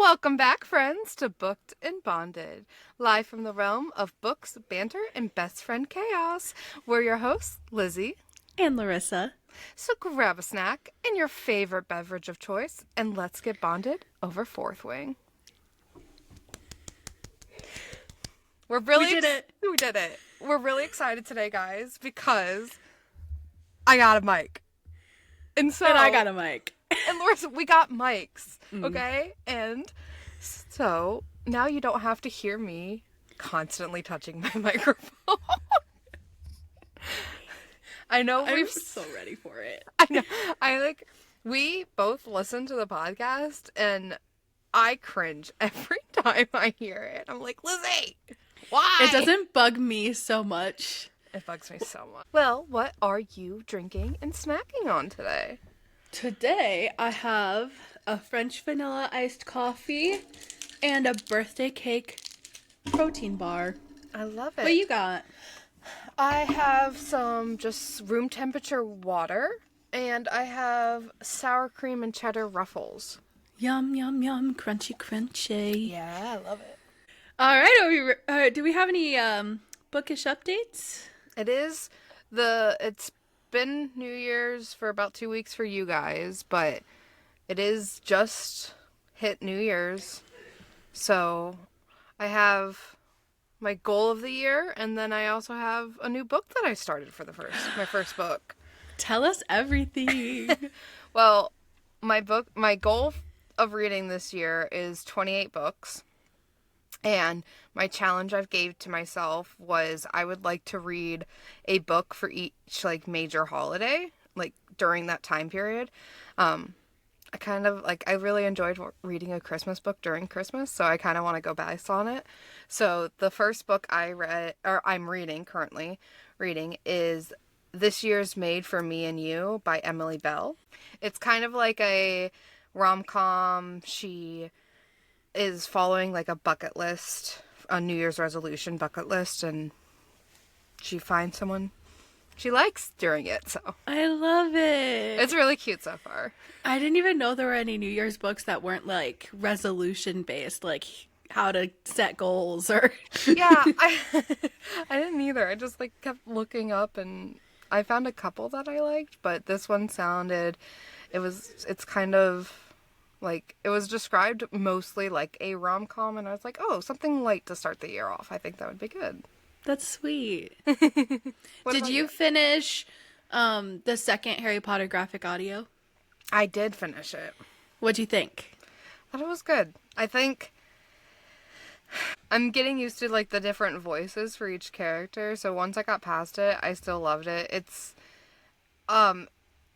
Welcome back, friends, to Booked and Bonded, live from the realm of books, banter, and best friend chaos. We're your hosts, Lizzie And Larissa. So grab a snack and your favorite beverage of choice, and let's get bonded over Fourth Wing. We did it. We did it. We're really excited today, guys, because I got a mic. And I got a mic. And Larissa, we got mics, okay? And so now you don't have to hear me constantly touching my microphone. I know I'm so ready for it. I know. We both listen to the podcast and I cringe every time I hear it. I'm like, Lizzie, why? It doesn't bug me so much. It bugs me so much. Well, what are you drinking and snacking on today? Today, I have a French vanilla iced coffee and a birthday cake protein bar. I love it. What you got? I have some just room temperature water, and I have sour cream and cheddar ruffles. Yum, yum, yum. Crunchy, crunchy. Yeah, I love it. All right, do we have any bookish updates? It's been New Year's for about 2 weeks for you guys, but it is just hit New Year's. So I have my goal of the year, and then I also have a new book that I started for my first book. Tell us everything. Well, my goal of reading this year is 28 books. And my challenge I've gave to myself was I would like to read a book for each major holiday, during that time period. I really enjoyed reading a Christmas book during Christmas, so I kind of want to go back on it. So the first book I'm currently reading is This Year's Made for Me and You by Emily Bell. It's kind of like a rom-com. She is following a bucket list, a New Year's resolution bucket list, and she finds someone she likes during it, so. I love it. It's really cute so far. I didn't even know there were any New Year's books that weren't resolution based, like how to set goals or. Yeah, I didn't either. I just kept looking up and I found a couple that I liked, but this one it's kind of it was described mostly like a rom-com, and I was like, oh, something light to start the year off. I think that would be good. That's sweet. Did you finish the second Harry Potter graphic audio? I did finish it. What'd you think? I thought it was good. I think I'm getting used to the different voices for each character, so once I got past it, I still loved it.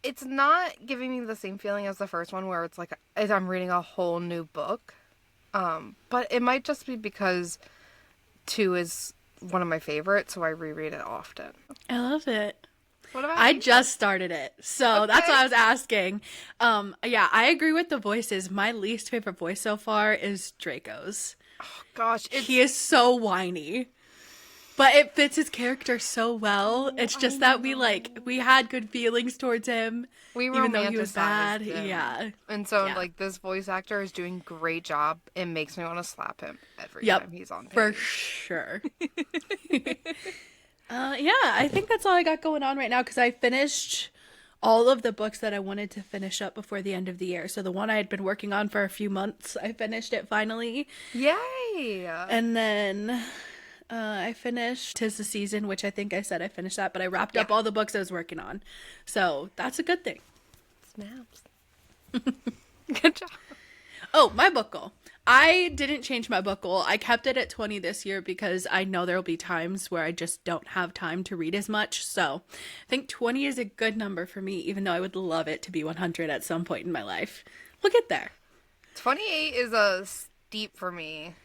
It's not giving me the same feeling as the first one where it's as I'm reading a whole new book. But it might just be because 2 is one of my favorites, so I reread it often. I love it. What about I you? just started it, so Okay. That's why I was asking. Yeah, I agree with the voices. My least favorite voice so far is Draco's. Oh, gosh. He is so whiny. But it fits his character so well. It's just that we had good feelings towards him. Even though he was bad. him. Yeah. And so, this voice actor is doing a great job. It makes me want to slap him every time he's on page. For sure. Yeah, I think that's all I got going on right now because I finished all of the books that I wanted to finish up before the end of the year. So the one I had been working on for a few months, I finished it finally. Yay! And then I finished 'Tis the Season, which I think I said I finished that, but I wrapped up all the books I was working on. So that's a good thing. Snaps. Good job. Oh, my book goal. I didn't change my book goal. I kept it at 20 this year because I know there will be times where I just don't have time to read as much. So I think 20 is a good number for me, even though I would love it to be 100 at some point in my life. We'll get there. 28 is a steep for me.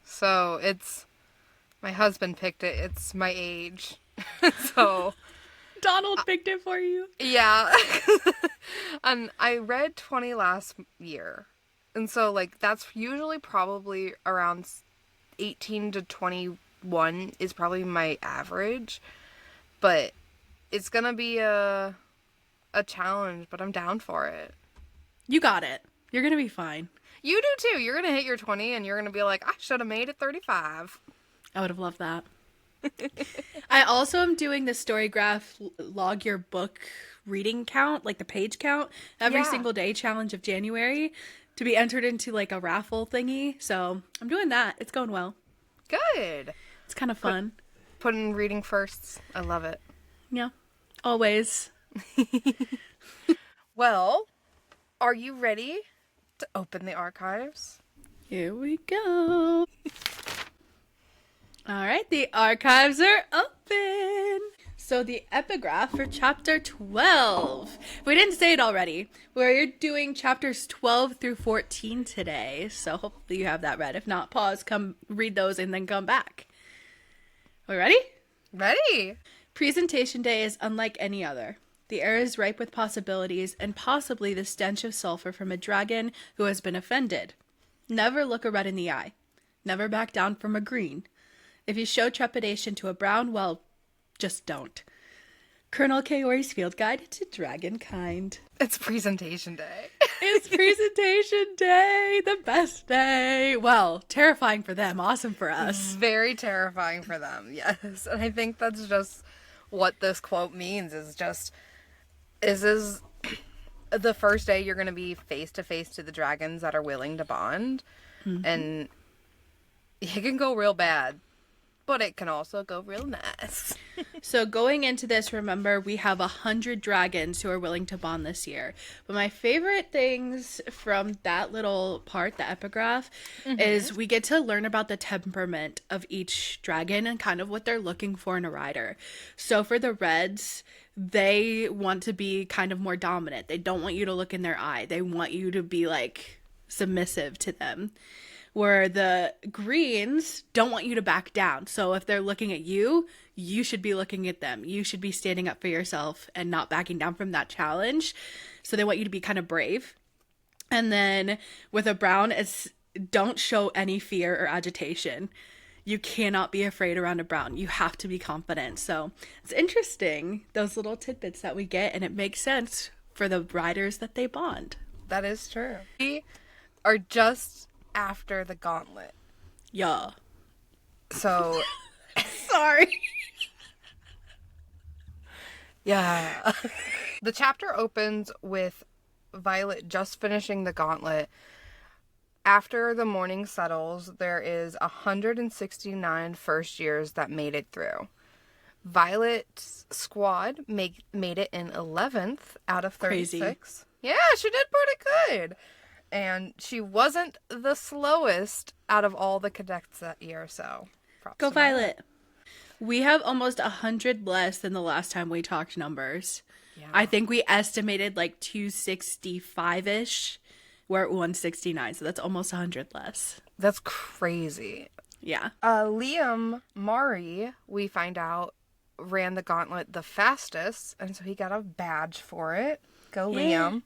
So my husband picked it. It's my age. So Donald picked it for you. Yeah. And I read 20 last year. And so that's usually probably around 18 to 21 is probably my average. But it's going to be a challenge, but I'm down for it. You got it. You're going to be fine. You do too. You're going to hit your 20 and you're going to be like, I should have made it 35. I would have loved that. I also am doing the Storygraph log your book reading count, like the page count, every single day challenge of January to be entered into like a raffle thingy. So I'm doing that. It's going well. Good. It's kind of fun. Putting reading firsts. I love it. Yeah, always. Well, are you ready to open the archives? Here we go. All right, the archives are open. So the epigraph for chapter 12. We didn't say it already. We're doing chapters 12 through 14 today. So hopefully you have that read. If not, pause, come read those, and then come back. Are we ready? Ready. Presentation day is unlike any other. The air is ripe with possibilities and possibly the stench of sulfur from a dragon who has been offended. Never look a red in the eye. Never back down from a green. If you show trepidation to a brown, well, just don't. Colonel Kaori's field guide to dragonkind. It's presentation day. It's presentation day, the best day. Well, terrifying for them, awesome for us. Very terrifying for them, yes. And I think that's just what this quote means is is the first day you're going to be face to face to the dragons that are willing to bond. Mm-hmm. And it can go real bad, but it can also go real nice. So going into this, remember, we have 100 dragons who are willing to bond this year. But my favorite things from that little part, the epigraph, is we get to learn about the temperament of each dragon and kind of what they're looking for in a rider. So for the reds, they want to be kind of more dominant. They don't want you to look in their eye. They want you to be like submissive to them. Where the greens don't want you to back down. So if they're looking at you, you should be looking at them. You should be standing up for yourself and not backing down from that challenge. So they want you to be kind of brave. And then with a brown, it's don't show any fear or agitation. You cannot be afraid around a brown. You have to be confident. So it's interesting, those little tidbits that we get, and it makes sense for the riders that they bond. That is true. We are just after the gauntlet. Yeah. So sorry. Yeah. The chapter opens with Violet just finishing the gauntlet. After the morning settles, there is 169 first years that made it through. Violet's squad made it in 11th out of 36. Crazy. Yeah, she did pretty good. And she wasn't the slowest out of all the cadets that year, so props. Go Violet. We have almost 100 less than the last time we talked numbers. Yeah. I think we estimated like 265-ish. We're at 169, so that's almost 100 less. That's crazy. Yeah. Liam Mari, we find out, ran the gauntlet the fastest, and so he got a badge for it. Go Liam.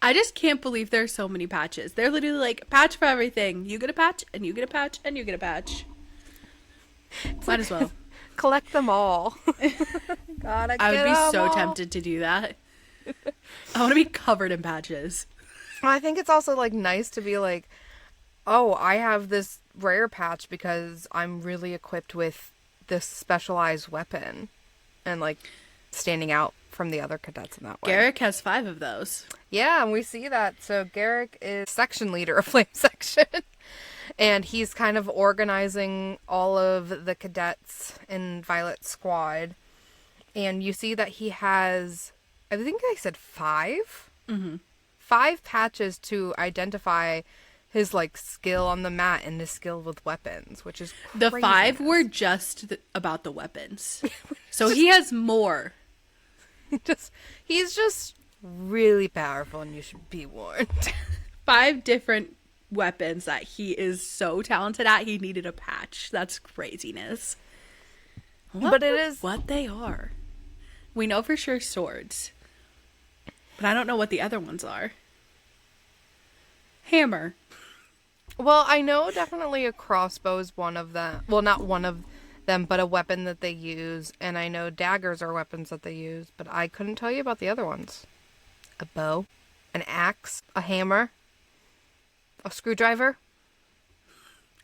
I just can't believe there's so many patches. They're literally like, patch for everything. You get a patch, and you get a patch, and you get a patch. Might as well. Collect them all. I would be so tempted to do that. I want to be covered in patches. I think it's also like nice to be like, oh, I have this rare patch because I'm really equipped with this specialized weapon. And like standing out from the other cadets in that way. Garrick has 5 of those. Yeah, and we see that. So Garrick is section leader of Flame Section. And he's kind of organizing all of the cadets in Violet's squad. And you see that he has, I think I said 5? Mm-hmm. 5 patches to identify his like skill on the mat and his skill with weapons, which is crazy. The 5 were just about the weapons. So he has more. He's just really powerful, and you should be warned. 5 different weapons that he is so talented at. He needed a patch. That's craziness. But it is what they are. We know for sure swords, but I don't know what the other ones are. Hammer. Well, I know definitely a crossbow is one of them. Well, not one of them, but a weapon that they use. And I know daggers are weapons that they use, but I couldn't tell you about the other ones. A bow, an axe, a hammer. A screwdriver?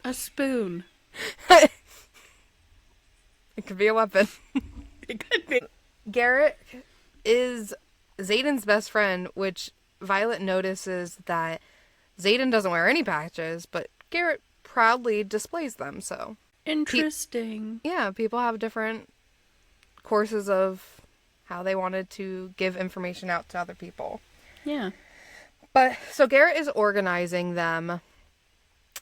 A spoon. It could be a weapon. It could be. Garrett is Zayden's best friend, which Violet notices that Zayden doesn't wear any patches, but Garrett proudly displays them, so. Interesting. Yeah, people have different courses of how they wanted to give information out to other people. Yeah. But, so Garrett is organizing them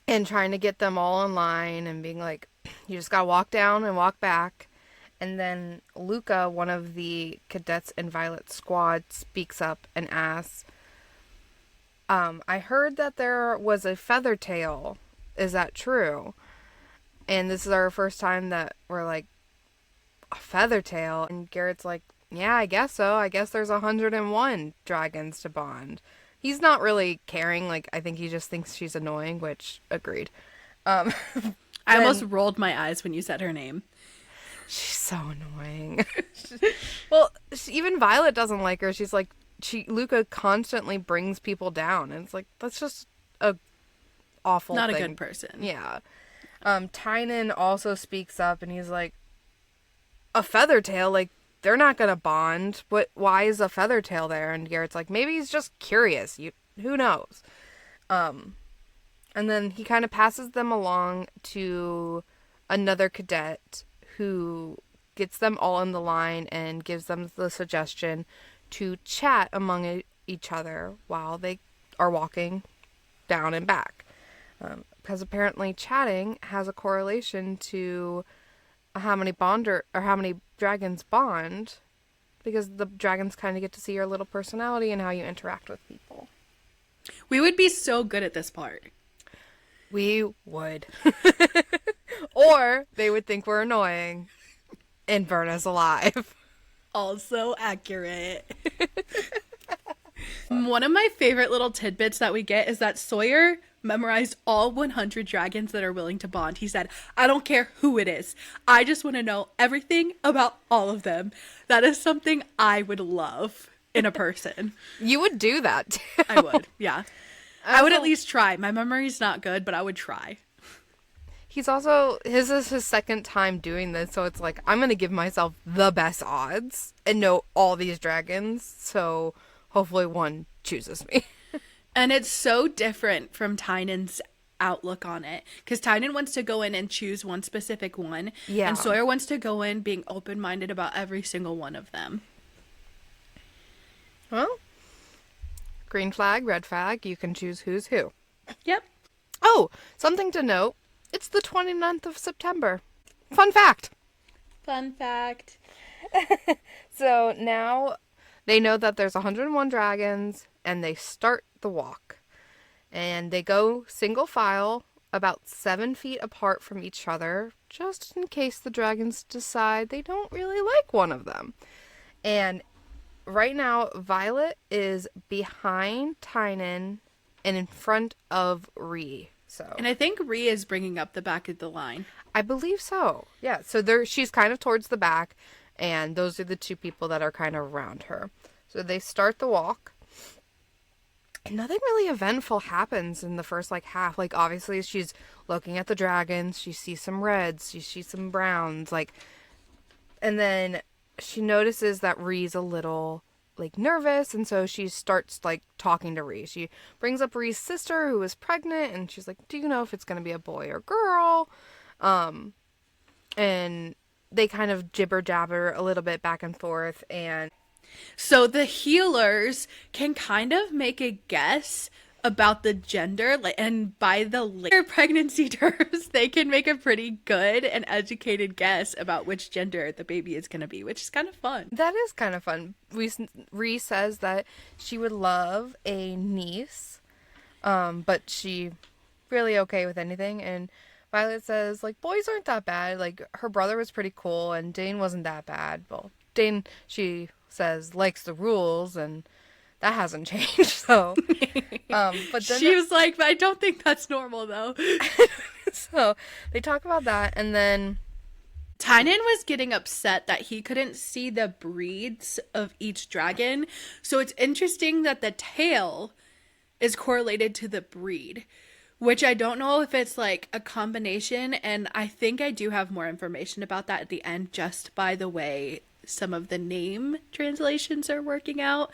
and trying to get them all in line and being like, you just gotta walk down and walk back. And then Luca, one of the cadets in Violet's squad, speaks up and asks, I heard that there was a feather tail. Is that true? And this is our first time that we're like, a feather tail? And Garrett's like, yeah, I guess so. I guess there's 101 dragons to bond. He's not really caring. Like, I think he just thinks she's annoying, which, agreed. I almost rolled my eyes when you said her name. She's so annoying. Well, even Violet doesn't like her. She's like, Luca constantly brings people down. And it's like, that's just a awful Not thing. a good person. Yeah. Tynan also speaks up and he's like, a feather tail? Like, they're not gonna bond. Why is a feather tail there? And Garrett's like, maybe he's just curious. Who knows? And then he kind of passes them along to another cadet who gets them all in the line and gives them the suggestion to chat among each other while they are walking down and back. Because apparently chatting has a correlation to how many dragons bond, because the dragons kind of get to see your little personality and how you interact with people. We would be so good at this part. We would. Or they would think we're annoying and burn us alive. Also accurate. One of my favorite little tidbits that we get is that Sawyer memorized all 100 dragons that are willing to bond. He said, I don't care who it is. I just want to know everything about all of them. That is something I would love in a person. You would do that too. I would, yeah. I would at least try. My memory's not good, but I would try. His is his second time doing this, so it's like, I'm going to give myself the best odds and know all these dragons, so hopefully one chooses me. And it's so different from Tynan's outlook on it, because Tynan wants to go in and choose one specific one, yeah, and Sawyer wants to go in being open-minded about every single one of them. Well, green flag, red flag, you can choose who's who. Yep. Oh, something to note, it's the 29th of September. Fun fact. Fun fact. So now they know that there's 101 dragons, and they start the walk. And they go single file, about 7 feet apart from each other, just in case the dragons decide they don't really like one of them. And right now, Violet is behind Tynan and in front of Ree. And I think Ree is bringing up the back of the line. I believe so. Yeah, so she's kind of towards the back, and those are the two people that are kind of around her. So they start the walk. And nothing really eventful happens in the first, half. Obviously, she's looking at the dragons. She sees some reds. She sees some browns. And then she notices that Ree's a little, nervous. And so she starts, talking to Ree. She brings up Ree's sister, who is pregnant. And she's like, do you know if it's going to be a boy or girl? And they kind of jibber-jabber a little bit back and forth. And so the healers can kind of make a guess about the gender, and by the later pregnancy terms, they can make a pretty good and educated guess about which gender the baby is going to be, which is kind of fun. That is kind of fun. Ree says that she would love a niece, but she really okay with anything. And Violet says, boys aren't that bad. Her brother was pretty cool, and Dane wasn't that bad. Well, Dane, she says, likes the rules, and that hasn't changed, so. But then she was like, I don't think that's normal, though. So they talk about that, and then Tynan was getting upset that he couldn't see the breeds of each dragon. So it's interesting that the tail is correlated to the breed, which I don't know if it's like a combination. And I think I do have more information about that at the end, just by the way some of the name translations are working out.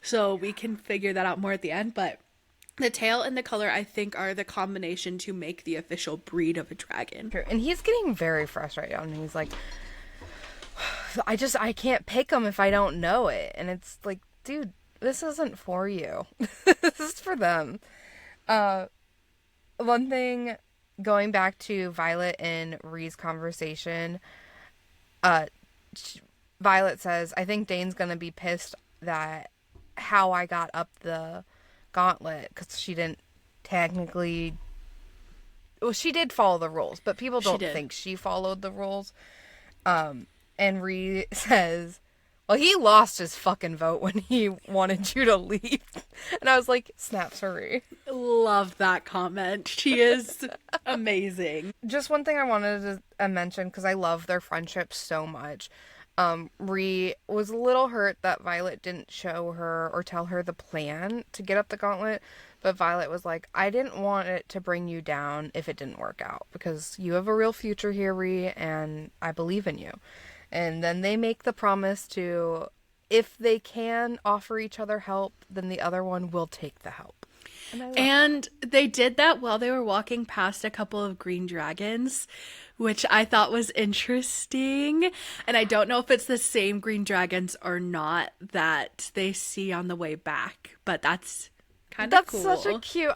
So we can figure that out more at the end. But the tail and the color, I think, are the combination to make the official breed of a dragon. And he's getting very frustrated, and he's like, I can't pick them if I don't know it. And it's like, dude, this isn't for you. This is for them. One thing, going back to Violet and Rhee's conversation, Violet says, I think Dane's going to be pissed that how I got up the gauntlet, because she didn't technically... Well, she did follow the rules, but people don't think she followed the rules. And Rhee says, well, he lost his fucking vote when he wanted you to leave. And I was like, snaps for Rhee. Love that comment. She is amazing. Just one thing I wanted to mention, because I love their friendship so much. Rhee was a little hurt that Violet didn't show her or tell her the plan to get up the gauntlet. But Violet was like, I didn't want it to bring you down if it didn't work out. Because you have a real future here, Rhee, and I believe in you. And then they make the promise to, if they can offer each other help, then the other one will take the help. And they did that while they were walking past a couple of green dragons, which I thought was interesting. And I don't know if it's the same green dragons or not that they see on the way back, but that's kind of cool. That's such a cute,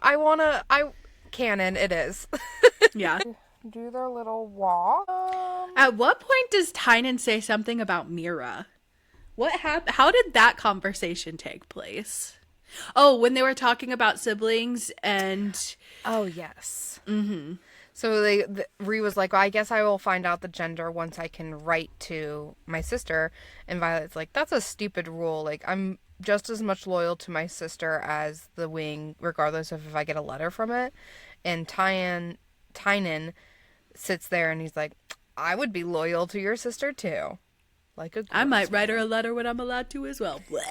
canon, it is. Yeah. Do their little walk. At what point does Tynan say something about Mira? What happened? How did that conversation take place? Oh, when they were talking about siblings and... Oh, yes. Mm-hmm. So Rhee was like, well, I guess I will find out the gender once I can write to my sister. And Violet's like, that's a stupid rule. Like, I'm just as much loyal to my sister as the wing, regardless of if I get a letter from it. And Tynan sits there and he's like, I would be loyal to your sister too. Like I might write her a letter when I'm allowed to as well. Bleh.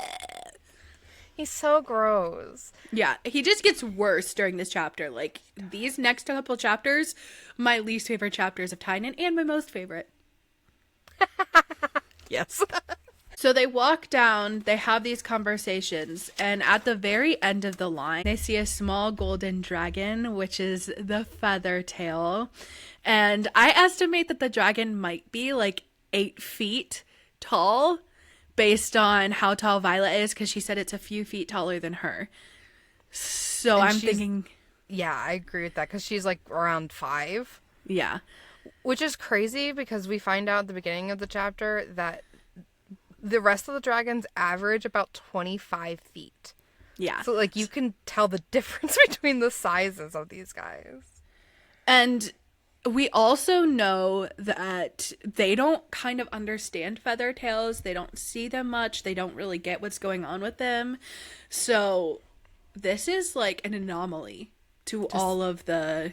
He's so gross. Yeah, he just gets worse during this chapter. Like, these next couple chapters, my least favorite chapters of Tynan and my most favorite. Yes. So they walk down, they have these conversations, and at the very end of the line, they see a small golden dragon, which is the feather tail. And I estimate that the dragon might be like 8 feet tall, based on how tall Violet is, because she said it's a few feet taller than her. So and I'm thinking... Yeah, I agree with that, because she's like around 5. Yeah. Which is crazy, because we find out at the beginning of the chapter that the rest of the dragons average about 25 feet. Yeah. So, like, you can tell the difference between the sizes of these guys. And we also know that they don't kind of understand feather tails. They don't see them much. They don't really get what's going on with them. So this is like an anomaly to just all of the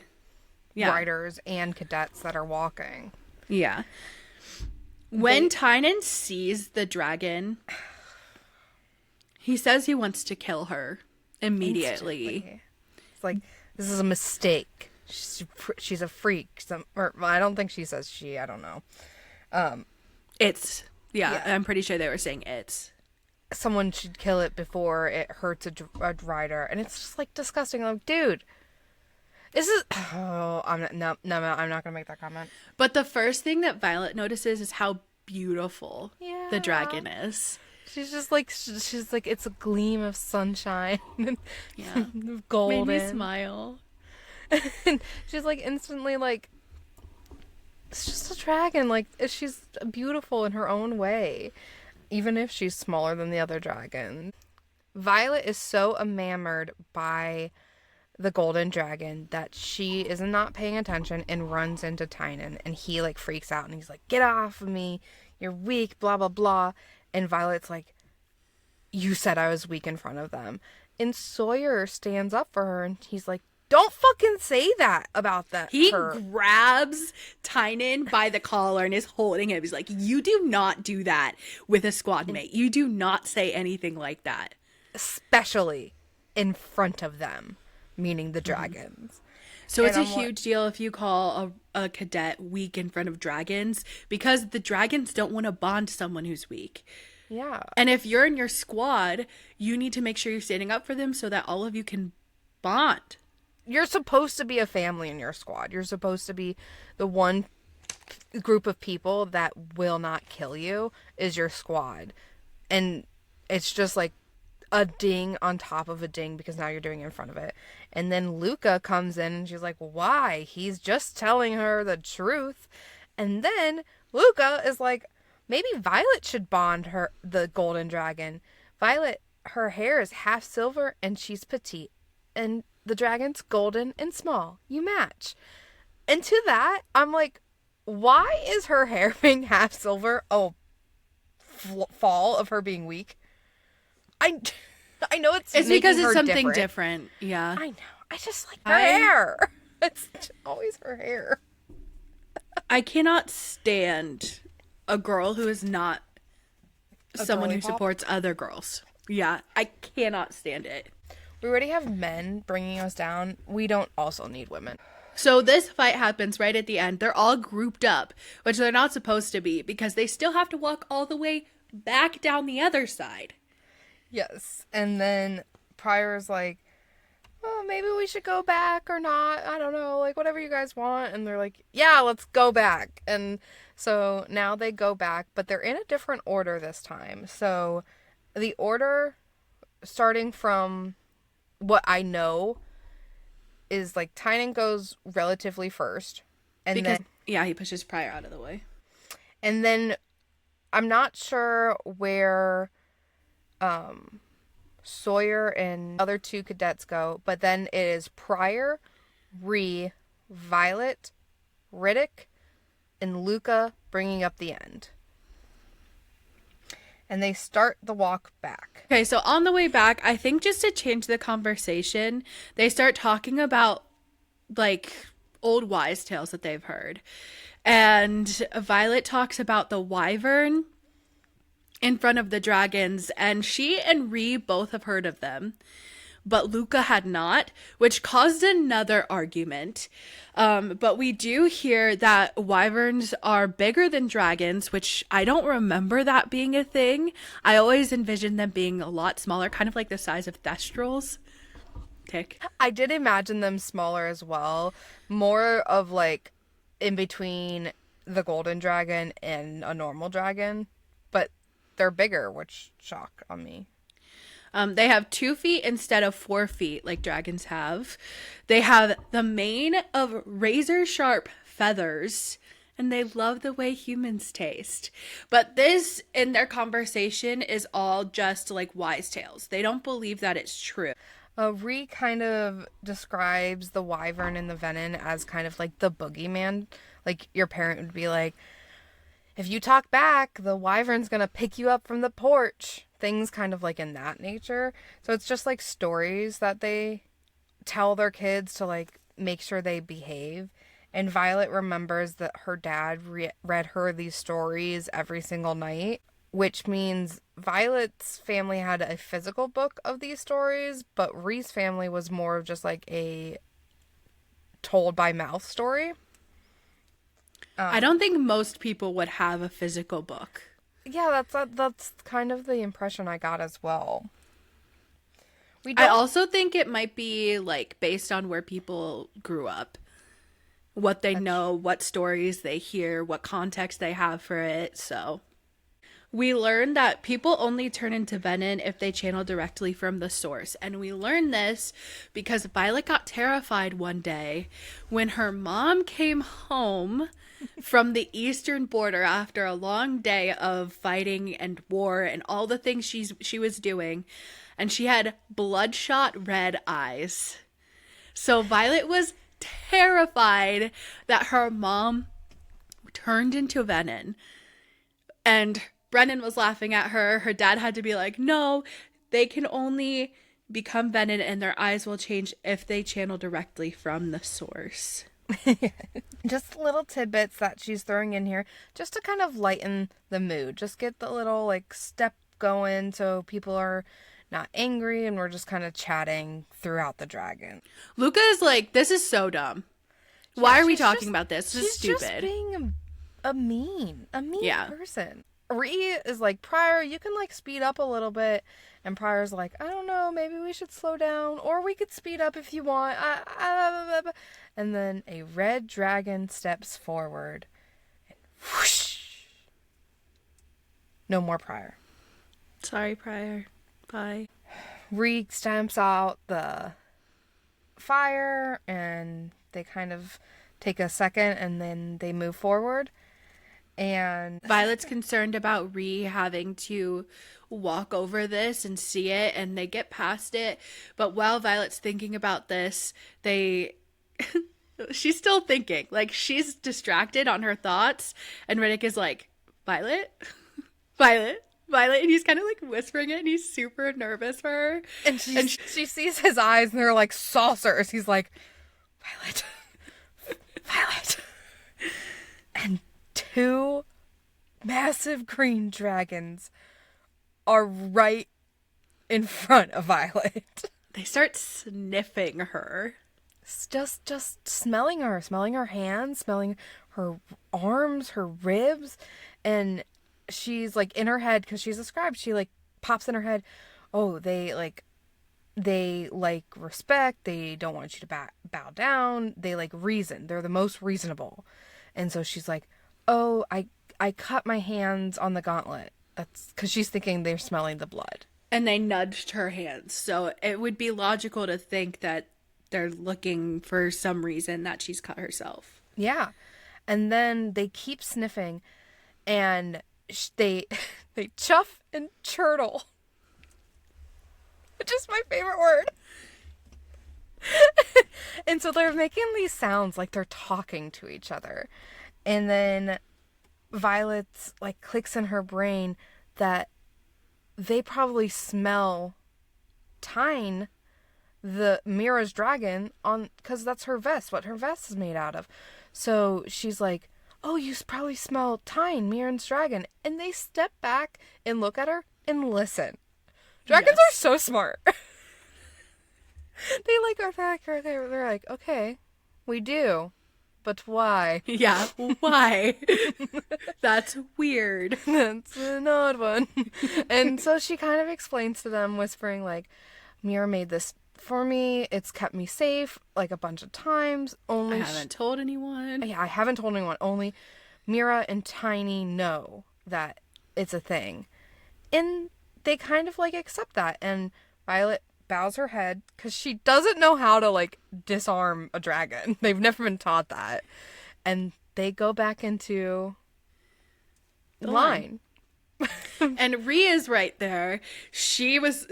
riders and cadets that are walking. Yeah. When Tynan sees the dragon, he says he wants to kill her immediately. It's like, this is a mistake. She's a freak. I don't think she says she. I don't know. I'm pretty sure they were saying it's. Someone should kill it before it hurts a rider. And it's just like disgusting. Like, dude. This is... Oh, I'm not going to make that comment. But the first thing that Violet notices is how beautiful the dragon is. She's like, it's a gleam of sunshine. Yeah. Golden. Made me smile. And she's like instantly like, it's just a dragon. Like, she's beautiful in her own way. Even if she's smaller than the other dragon. Violet is so enamored by the golden dragon that she is not paying attention and runs into Tynan, and he like freaks out and he's like, get off of me, you're weak, blah blah blah. And Violet's like, you said I was weak in front of them. And Sawyer stands up for her and he's like, don't fucking say that about that. He grabs Tynan by the collar and is holding him. He's like, you do not do that with a squad mate. You do not say anything like that. Especially in front of them, meaning the dragons. So And it's a I'm like, huge deal if you call a cadet weak in front of dragons because the dragons don't want to bond someone who's weak. yeah. And if you're in your squad, you need to make sure you're standing up for them so that all of you can bond. You're supposed to be a family in your squad. You're supposed to be the one group of people that will not kill you is your squad. And it's just like a ding on top of a ding because now you're doing it in front of it. And then Luca comes in and she's like, why? He's just telling her the truth. And then Luca is like, maybe Violet should bond the golden dragon. Violet, her hair is half silver and she's petite. And the dragon's golden and small. You match. And to that, I'm like, why is her hair being half silver fall of her being weak? I know it's because it's her something different. Yeah. I know. I just like her hair. It's always her hair. I cannot stand a girl who is not someone who girly pop? supports other girls. Yeah, I cannot stand it. We already have men bringing us down. We don't also need women. So this fight happens right at the end. They're all grouped up, which they're not supposed to be because they still have to walk all the way back down the other side. Yes. And then Pryor's like, oh, maybe we should go back or not. I don't know. Like, whatever you guys want. And they're like, yeah, let's go back. And so now they go back, but they're in a different order this time. So the order, starting from what I know, is like Tynan goes relatively first. And Because, then, yeah, he pushes Pryor out of the way. and then I'm not sure where Sawyer and other two cadets go, but then it is Pryor, Violet, Riddick, and Luca bringing up the end. And they start the walk back. Okay, so on the way back, I think just to change the conversation, they start talking about, like, old wise tales that they've heard. And Violet talks about the wyvern in front of the dragons, and she and Ree both have heard of them, but Luca had not, which caused another argument. But we do hear that wyverns are bigger than dragons, which I don't remember that being a thing. I always envisioned them being a lot smaller, kind of like the size of thestrals. Tick. I did imagine them smaller as well. More of like in between the golden dragon and a normal dragon. But they're bigger, which shock on me. They have 2 feet instead of 4 feet like dragons have. They have the mane of razor sharp feathers, and they love the way humans taste. But this, in their conversation, is all just like wise tales. They don't believe that it's true. Ree kind of describes the wyvern and the venom as kind of like the boogeyman. Like your parent would be like, if you talk back, the wyvern's gonna pick you up from the porch. Things kind of like in that nature. So it's just like stories that they tell their kids to like make sure they behave. And Violet remembers that her dad read her these stories every single night, which means Violet's family had a physical book of these stories, but Ree's family was more of just like a told by mouth story. I don't think most people would have a physical book. Yeah, that's kind of the impression I got as well. I also think it might be like based on where people grew up, what they know, what stories they hear, what context they have for it. So we learned that people only turn into venom if they channel directly from the source. And we learned this because Violet got terrified one day when her mom came home from the eastern border after a long day of fighting and war and all the things she was doing, and she had bloodshot red eyes. So Violet was terrified that her mom turned into venom, and Brennan was laughing at her. Her dad had to be like, no, they can only become venom and their eyes will change if they channel directly from the source. Just little tidbits that she's throwing in here just to kind of lighten the mood. Just get the little like step going so people are not angry, and we're just kind of chatting throughout the dragon. Luca is like, this is so dumb. Why are we talking about this? This is stupid. She's just being a mean Yeah. person. Rhea is like, Prior, you can like speed up a little bit. And Prior's like, I don't know, maybe we should slow down. Or we could speed up if you want. And then a red dragon steps forward. And whoosh. No more Prior. Sorry, Prior. Bye. Rhea stamps out the fire, and they kind of take a second, and then they move forward. And Violet's concerned about Rhea having to walk over this and see it, and they get past it. But while Violet's thinking about this, she's still thinking. Like, she's distracted on her thoughts, and Riddick is like, Violet? Violet? Violet? And he's kind of like whispering it, and he's super nervous for her. And she sees his eyes, and they're like saucers. He's like, Violet. Violet. And 2 massive green dragons are right in front of Violet. They start sniffing her. Just smelling her hands, smelling her arms, her ribs. And she's like in her head, because she's a scribe, she like pops in her head, oh, they like respect, they don't want you to bow down, they like reason, they're the most reasonable. And so she's like, oh, I cut my hands on the gauntlet. That's because she's thinking they're smelling the blood. And they nudged her hands. So it would be logical to think that they're looking for some reason that she's cut herself. Yeah. And then they keep sniffing, and they chuff and churtle. Which is my favorite word. And so they're making these sounds like they're talking to each other. And then Violet's like clicks in her brain that they probably smell Tyne, the Mira's dragon, on, because that's her vest, what her vest is made out of. So she's like, oh, you probably smell Tyne, Mira's dragon. And they step back and look at her and listen. Dragons are so smart. They like are back. They're like, okay, we do, but why? Yeah, why? That's weird. That's an odd one. And so she kind of explains to them, whispering like, Mira made this for me. It's kept me safe like a bunch of times. Only I haven't told anyone. Yeah, I haven't told anyone. Only Mira and Tiny know that it's a thing, and they kind of like accept that. And Violet bows her head because she doesn't know how to like disarm a dragon. They've never been taught that. And they go back into the line. And Rhea's right there. She was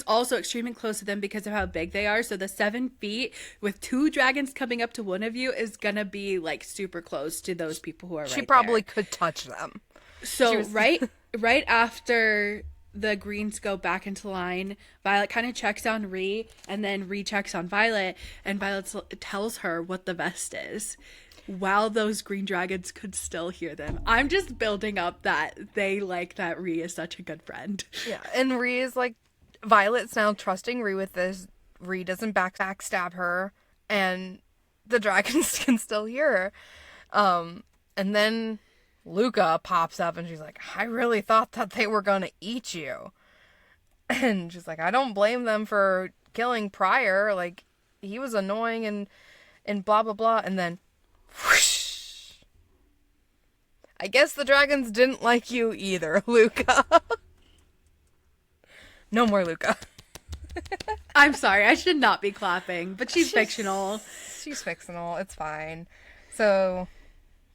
also extremely close to them because of how big they are. So the 7 feet with 2 dragons coming up to one of you is gonna be like super close to those people who are right there. She probably could touch them. So right after the greens go back into line, Violet kind of checks on Rhea, and then Rhea checks on Violet, and Violet tells her what the vest is, while those green dragons could still hear them. I'm just building up that they like that Rhea is such a good friend. Yeah, and Rhea is like, Violet's now trusting Rhea with this. Rhea doesn't backstab her, and the dragons can still hear her. And then Luca pops up, and she's like, I really thought that they were gonna eat you. And she's like, I don't blame them for killing Prior. Like, he was annoying and blah, blah, blah. And then, whoosh. I guess the dragons didn't like you either, Luca. No more Luca. I'm sorry, I should not be clapping, but she's fictional. She's fictional. It's fine. So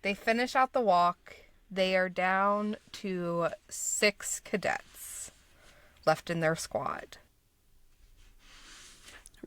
they finish out the walk. They are down to 6 cadets left in their squad.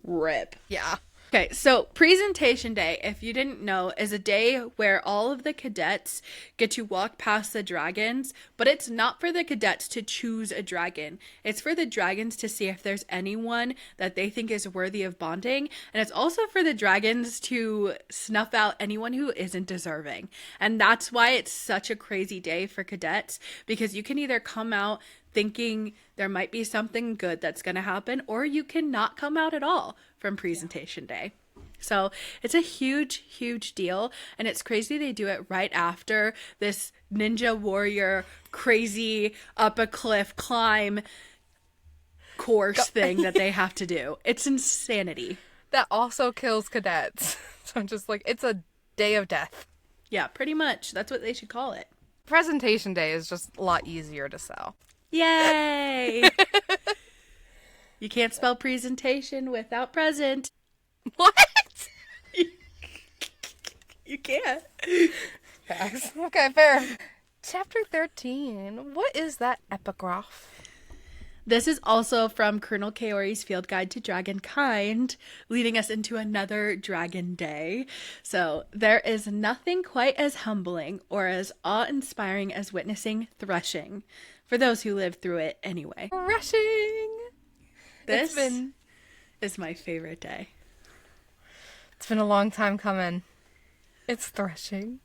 Rip. Yeah. Okay, so presentation day, if you didn't know, is a day where all of the cadets get to walk past the dragons, but it's not for the cadets to choose a dragon. It's for the dragons to see if there's anyone that they think is worthy of bonding, and it's also for the dragons to snuff out anyone who isn't deserving. And that's why it's such a crazy day for cadets, because you can either come out thinking there might be something good that's going to happen, or you can not come out at all from presentation day. So it's a huge, huge deal. And it's crazy they do it right after this ninja warrior, crazy up a cliff climb course thing that they have to do. It's insanity. That also kills cadets. So I'm just like, it's a day of death. Yeah, pretty much. That's what they should call it. Presentation day is just a lot easier to sell. Yay! You can't spell presentation without present. What? You can't. Facts. Okay, fair. Chapter 13. What is that epigraph? This is also from Colonel Kaori's Field Guide to Dragonkind, leading us into another Dragon Day. So, there is nothing quite as humbling or as awe-inspiring as witnessing threshing, for those who lived through it anyway. Thrashing! This is my favorite day. It's been a long time coming. It's threshing.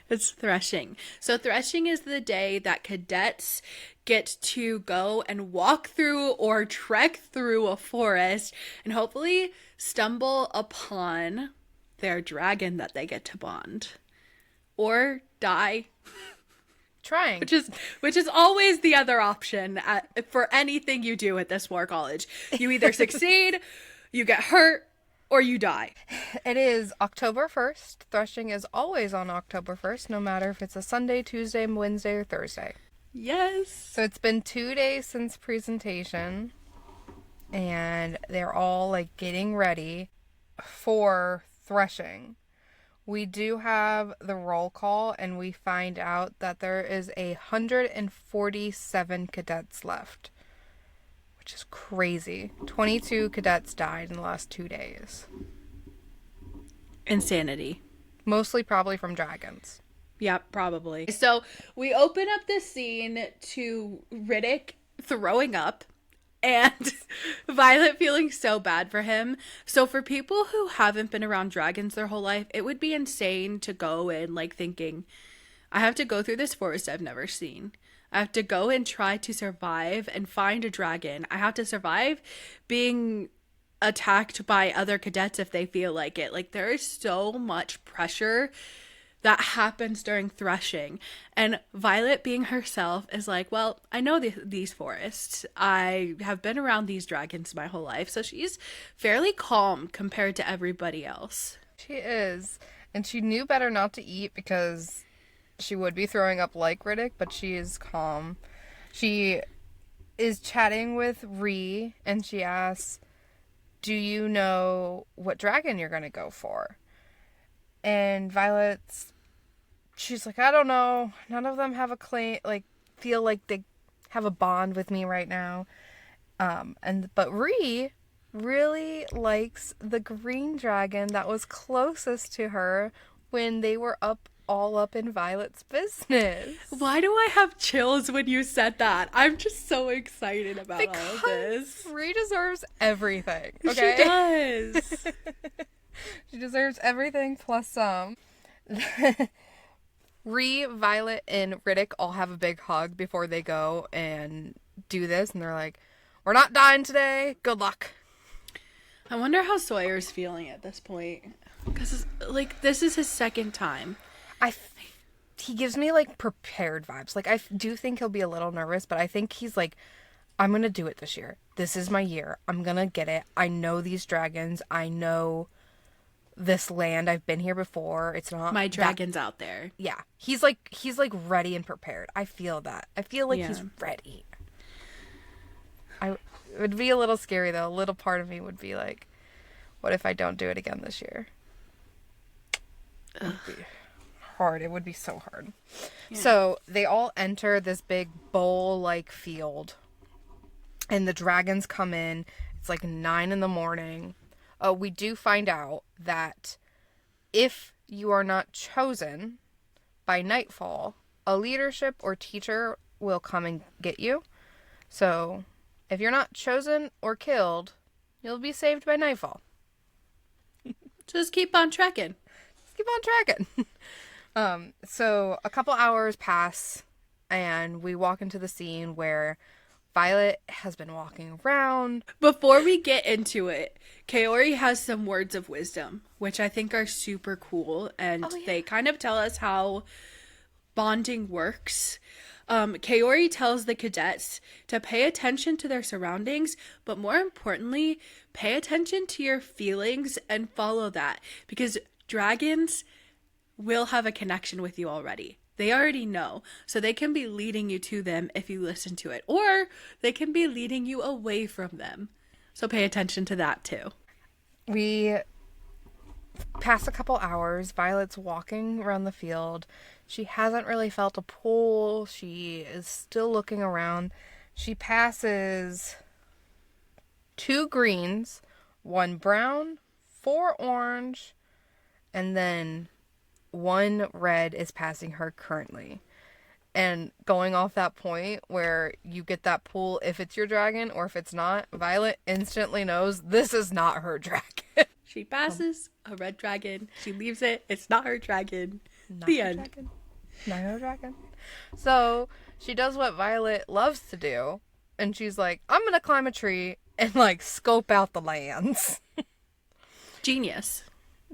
It's threshing. So threshing is the day that cadets get to go and walk through or trek through a forest and hopefully stumble upon their dragon that they get to bond. Or die. Trying. Which is always the other option for anything you do at this war college. You either succeed, you get hurt, or you die. It is October 1st. Threshing is always on October 1st, no matter if it's a Sunday, Tuesday, Wednesday, or Thursday. Yes. So it's been 2 days since presentation, and they're all like getting ready for threshing. We do have the roll call, and we find out that there is 147 cadets left. Which is crazy. 22 cadets died in the last 2 days. Insanity. Mostly probably from dragons. Yeah, probably. So we open up this scene to Riddick throwing up and Violet feeling so bad for him. So for people who haven't been around dragons their whole life, it would be insane to go in like thinking, I have to go through this forest I've never seen. I have to go and try to survive and find a dragon. I have to survive being attacked by other cadets if they feel like it. Like, there is so much pressure that happens during threshing. And Violet, being herself, is like, well, I know these forests. I have been around these dragons my whole life. So she's fairly calm compared to everybody else. She is. And she knew better not to eat because she would be throwing up like Riddick, but she is calm. She is chatting with Ree, and she asks, do you know what dragon you're going to go for? And she's like, I don't know. None of them have a claim, like, feel like they have a bond with me right now. But Ree really likes the green dragon that was closest to her when they were all up in Violet's business. Why do I have chills when you said that? I'm just so excited about all of this. Ree deserves everything. Okay? She does. She deserves everything plus some. Ree, Violet, and Riddick all have a big hug before they go and do this, and they're like, we're not dying today. Good luck. I wonder how Sawyer's feeling at this point. Because, like, this is his second time. He gives me, like, prepared vibes. Like, I do think he'll be a little nervous, but I think he's like, I'm going to do it this year. This is my year. I'm going to get it. I know these dragons. I know this land. I've been here before. It's not my dragon's out there. Yeah. He's like ready and prepared. I feel that. I feel like he's ready. It would be a little scary, though. A little part of me would be like, what if I don't do it again this year? It would be hard. It would be so hard. Yeah. So they all enter this big bowl-like field, and the dragons come in. It's like 9 a.m. We do find out that if you are not chosen by nightfall, a leadership or teacher will come and get you. So if you're not chosen or killed, you'll be saved by nightfall. Just keep on trekking. So a couple hours pass, and we walk into the scene where Violet has been walking around. Before we get into it, Kaori has some words of wisdom, which I think are super cool, and Oh, yeah. they kind of tell us how bonding works. Kaori tells the cadets to pay attention to their surroundings, but more importantly, pay attention to your feelings and follow that, because dragons will have a connection with you already. They already know, so they can be leading you to them if you listen to it, or they can be leading you away from them. So pay attention to that too. We pass a couple hours. Violet's walking around the field. She hasn't really felt a pull. She is still looking around. She passes 2 greens, 1 brown, 4 orange, and then 1 red is passing her currently. And going off that point where you get that pull if it's your dragon or if it's not, Violet instantly knows this is not her dragon. She passes a red dragon. She leaves it. It's not her dragon. Not The her end. dragon. Not her dragon. So she does what Violet loves to do, and she's like, I'm gonna climb a tree and like scope out the lands. Genius.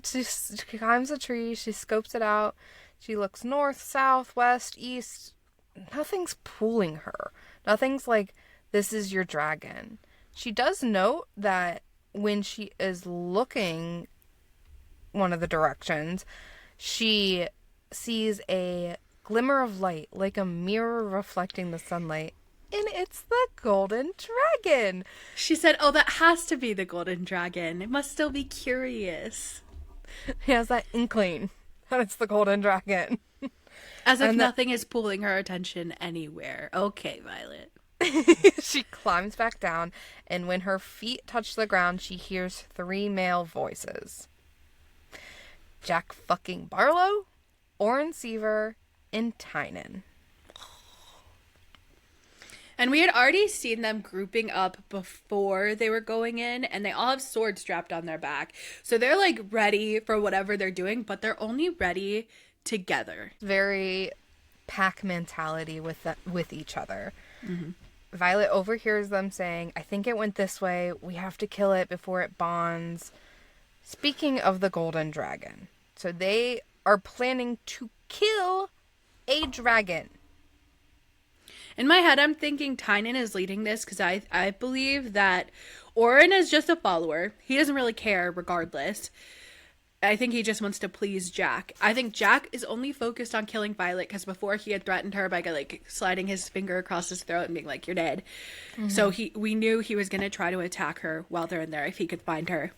She climbs a tree, she scopes it out, she looks north, south, west, east. Nothing's pulling her. Nothing's like, this is your dragon. She does note that when she is looking one of the directions, she sees a glimmer of light, like a mirror reflecting the sunlight. And it's the golden dragon. She said, oh, that has to be the golden dragon. It must still be curious. He has that inkling that it's the golden dragon. As if nothing is pulling her attention anywhere. Okay, Violet. She climbs back down, and when her feet touch the ground, she hears 3 male voices. Jack fucking Barlow, Oren Seaver, and Tynan. And we had already seen them grouping up before they were going in, and they all have swords strapped on their back. So they're like ready for whatever they're doing, but they're only ready together. Very pack mentality with each other. Violet overhears them saying, I think it went this way. We have to kill it before it bonds. Speaking of the golden dragon. So they are planning to kill a dragon. In my head, I'm thinking Tynan is leading this because I believe that Oren is just a follower. He doesn't really care regardless. I think he just wants to please Jack. I think Jack is only focused on killing Violet because before he had threatened her by like sliding his finger across his throat and being like, you're dead. So we knew he was going to try to attack her while they're in there if he could find her.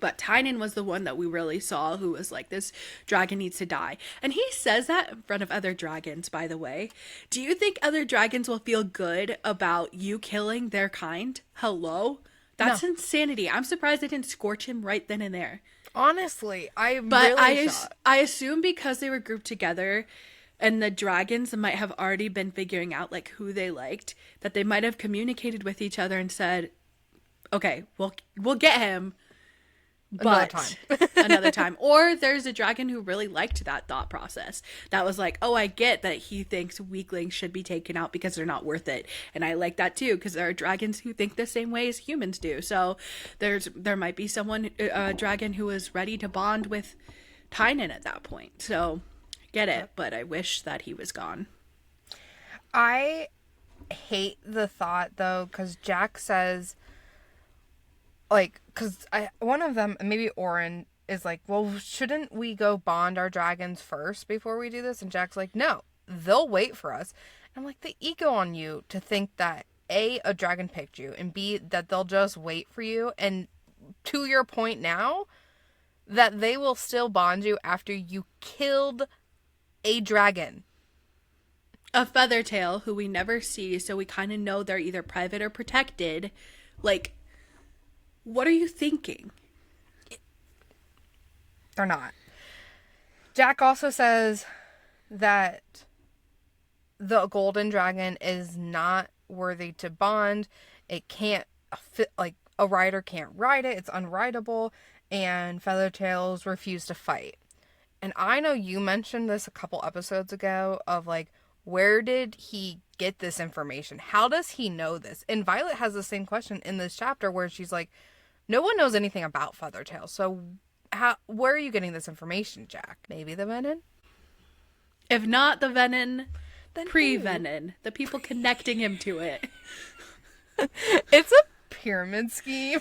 But Tynan was the one that we really saw who was like, this dragon needs to die. And he says that in front of other dragons, by the way. Do you think other dragons will feel good about you killing their kind? Hello? That's insanity. I'm surprised they didn't scorch him right then and there. Honestly, I'm But really shocked. I assume because they were grouped together and the dragons might have already been figuring out like who they liked, that they might have communicated with each other and said, okay, we'll get him. But another time. Or there's a dragon who really liked that thought process. That was like, oh, I get that he thinks weaklings should be taken out because they're not worth it. And I like that too, because there are dragons who think the same way as humans do. So there might be someone, a dragon who is ready to bond with Tynan at that point. So get it, but I wish that he was gone. I hate the thought though, because Jack says, like, because one of them, maybe Oren, is like, well, shouldn't we go bond our dragons first before we do this? And Jack's like, no, they'll wait for us. And I'm like, the ego on you to think that A, a dragon picked you, and B, that they'll just wait for you. And to your point now, that they will still bond you after you killed a dragon. A Feathertail, who we never see, so we kind of know they're either private or protected. Like, what are you thinking? They're not. Jack also says that the golden dragon is not worthy to bond. It can't fit, like, a rider can't ride it. It's unrideable. And Feathertails refuse to fight. And I know you mentioned this a couple episodes ago of like, Where did he get this information? How does he know this? And Violet has the same question in this chapter where she's like, no one knows anything about Feathertail. So where are you getting this information, Jack? Maybe the Venom? If not the Venom, Then pre-Venom. The people connecting him to it. It's a pyramid scheme.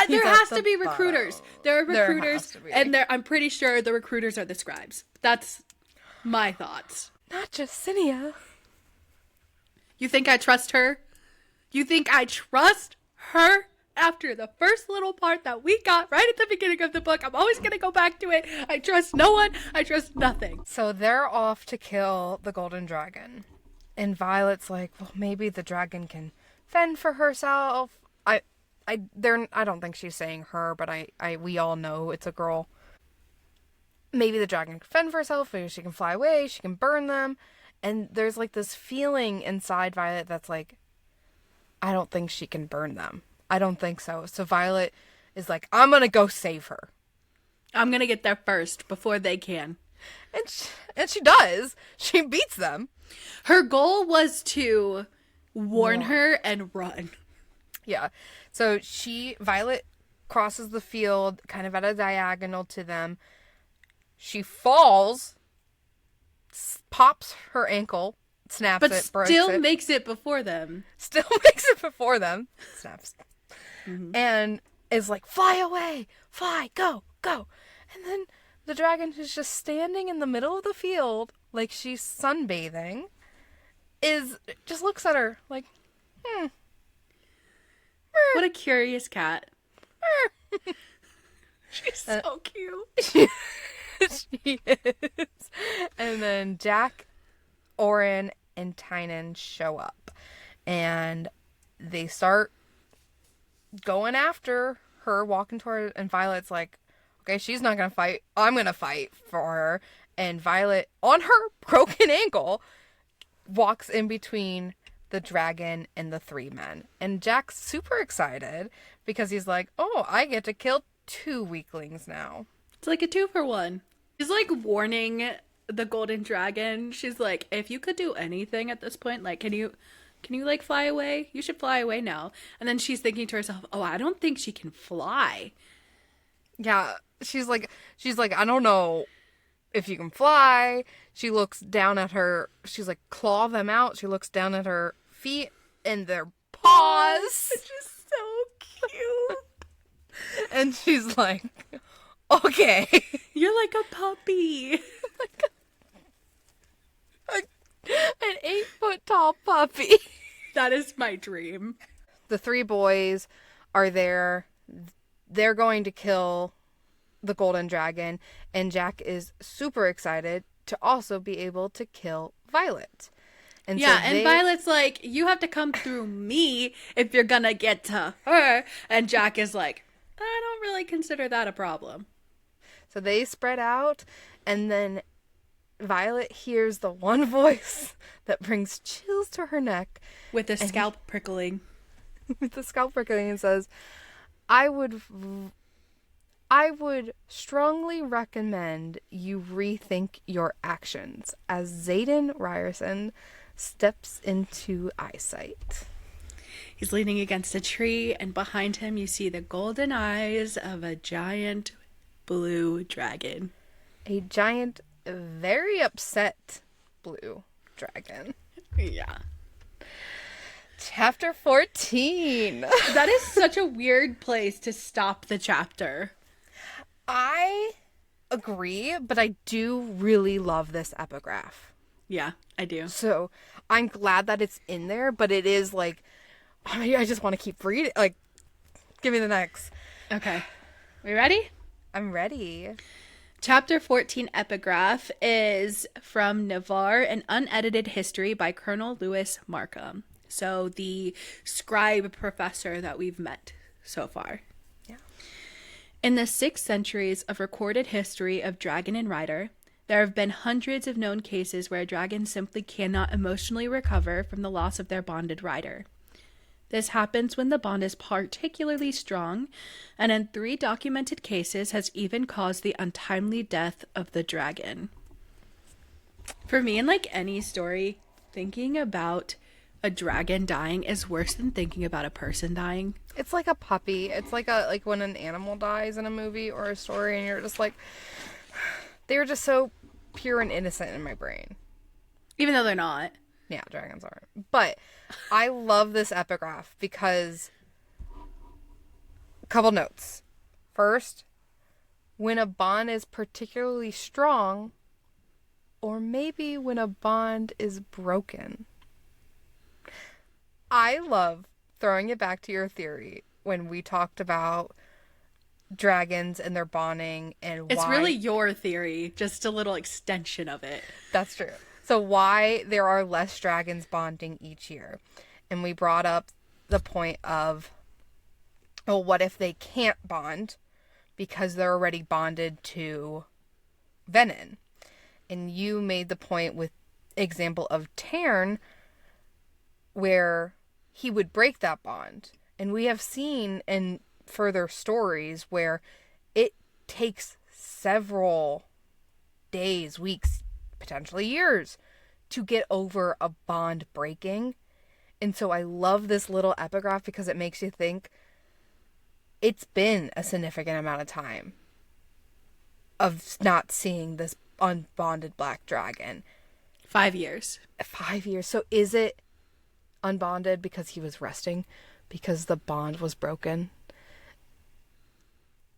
There has to be recruiters. There are recruiters, There has to be. and I'm pretty sure the recruiters are the scribes. That's my thoughts. Not just Cinia. You think I trust her? You think I trust her? After the first little part that we got right at the beginning of the book, I'm always going to go back to it. I trust no one. I trust nothing. So they're off to kill the golden dragon. And Violet's like, well, maybe the dragon can fend for herself. I don't think she's saying her, but we all know it's a girl. Maybe the dragon can fend for herself. Maybe she can fly away. She can burn them. And there's like this feeling inside Violet that's like, I don't think she can burn them. I don't think so. So Violet is like, I'm going to go save her. I'm going to get there first before they can. And she does. She beats them. Her goal was to warn her and run. Yeah. So Violet crosses the field kind of at a diagonal to them. She falls, pops her ankle, snaps but it, breaks still it. makes it before them. Still makes it before them. Snaps. And is like, fly away, fly, go, go. And then the dragon who's just standing in the middle of the field, like she's sunbathing, just looks at her like, What a curious cat. She's so cute. She is. And then Jack, Orin, and Tynan show up. And they start going after her, walking toward her. And Violet's like, okay, she's not going to fight. I'm going to fight for her. And Violet, on her broken ankle, walks in between the dragon and the three men. And Jack's super excited because he's like, oh, I get to kill 2 weaklings now. It's like a 2-for-1. She's like warning the golden dragon. She's like, if you could do anything at this point, like, can you like fly away? You should fly away now. And then she's thinking to herself, oh, I don't think she can fly. Yeah, she's like, I don't know if you can fly. She looks down at her. She's like, claw them out. She looks down at her feet and their paws. It's just so cute. And she's like, okay. You're like a puppy. An 8-foot tall puppy. That is my dream. The 3 boys are there. They're going to kill the golden dragon. And Jack is super excited to also be able to kill Violet. And yeah, and Violet's like, you have to come through me if you're gonna get to her. And Jack is like, I don't really consider that a problem. So they spread out, and then Violet hears the one voice that brings chills to her neck. With the scalp prickling. With the scalp prickling, and says, I would strongly recommend you rethink your actions as Xaden Ryerson steps into eyesight. He's leaning against a tree, and behind him you see the golden eyes of a giant blue dragon. A giant, very upset blue dragon. Yeah. Chapter 14. That is such a weird place to stop the chapter. I agree, but I do really love this epigraph. Yeah, I do. So I'm glad that it's in there, but it is like, I just want to keep reading. Like, give me the next. Okay. We ready? I'm ready. Chapter 14 epigraph is from Navarre, an unedited history by Colonel Lewis Markham. So the scribe professor that we've met so far. Yeah. In the 6 centuries of recorded history of dragon and rider, there have been hundreds of known cases where a dragon simply cannot emotionally recover from the loss of their bonded rider. This happens when the bond is particularly strong, and in 3 documented cases has even caused the untimely death of the dragon. For me, in like any story, thinking about a dragon dying is worse than thinking about a person dying. It's like a puppy. It's like when an animal dies in a movie or a story, and you're just like, they were just so pure and innocent in my brain. Even though they're not. Yeah, dragons aren't. But I love this epigraph because a couple notes. First, when a bond is particularly strong, or maybe when a bond is broken. I love throwing it back to your theory when we talked about dragons and their bonding and It's why... really your theory, just a little extension of it. That's true. So why there are less dragons bonding each year. And we brought up the point of, well, what if they can't bond because they're already bonded to Venin? And you made the point with example of Tarn where he would break that bond. And we have seen in further stories where it takes several days, weeks, potentially years to get over a bond breaking. And so I love this little epigraph because it makes you think it's been a significant amount of time of not seeing this unbonded black dragon. 5 years. 5 years. So is it unbonded because he was resting? Because the bond was broken?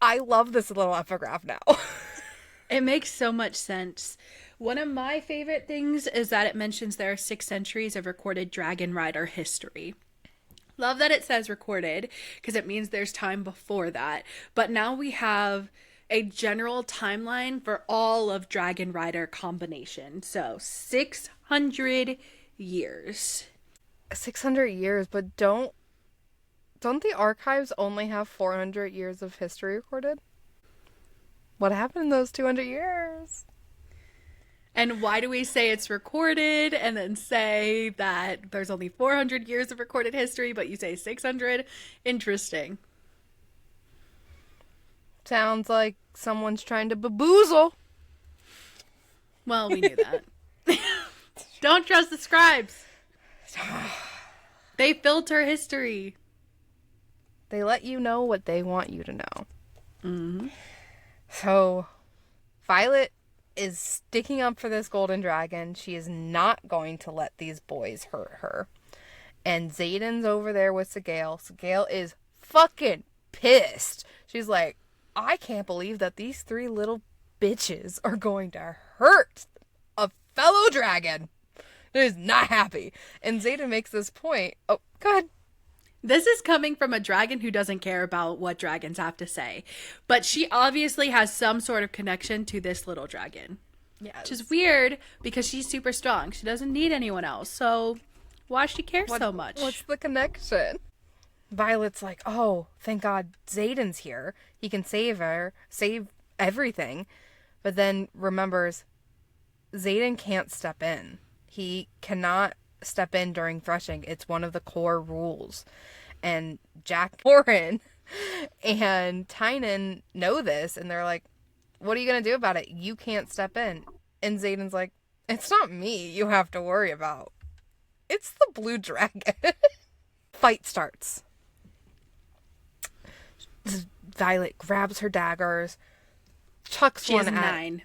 I love this little epigraph now. It makes so much sense. One of my favorite things is that it mentions there are 6 centuries of recorded dragon rider history. Love that it says recorded because it means there's time before that. But now we have a general timeline for all of dragon rider combination. So 600 years. 600 years, but don't the archives only have 400 years of history recorded? What happened in those 200 years? And why do we say it's recorded and then say that there's only 400 years of recorded history, but you say 600? Interesting. Sounds like someone's trying to baboozle. Well, we knew that. Don't trust the scribes. They filter history. They let you know what they want you to know. Mm-hmm. So, Violet is sticking up for this golden dragon. She is not going to let these boys hurt her. And Xaden's over there with Sigale. Sigale is fucking pissed. She's like, I can't believe that these 3 little bitches are going to hurt a fellow dragon. Is not happy. And Xaden makes this point. Oh, go ahead. This is coming from a dragon who doesn't care about what dragons have to say. But she obviously has some sort of connection to this little dragon. Yes. Which is weird because she's super strong. She doesn't need anyone else. So why does she care so much? What's the connection? Violet's like, oh, thank God Xaden's here. He can save her, save everything. But then remembers Xaden can't step in. He cannot step in during threshing. It's one of the core rules. And Jack Warren and Tynan know this, and they're like, what are you going to do about it? You can't step in. And Xaden's like, it's not me you have to worry about. It's the blue dragon. Fight starts. Violet grabs her daggers, chucks she one has at... 9.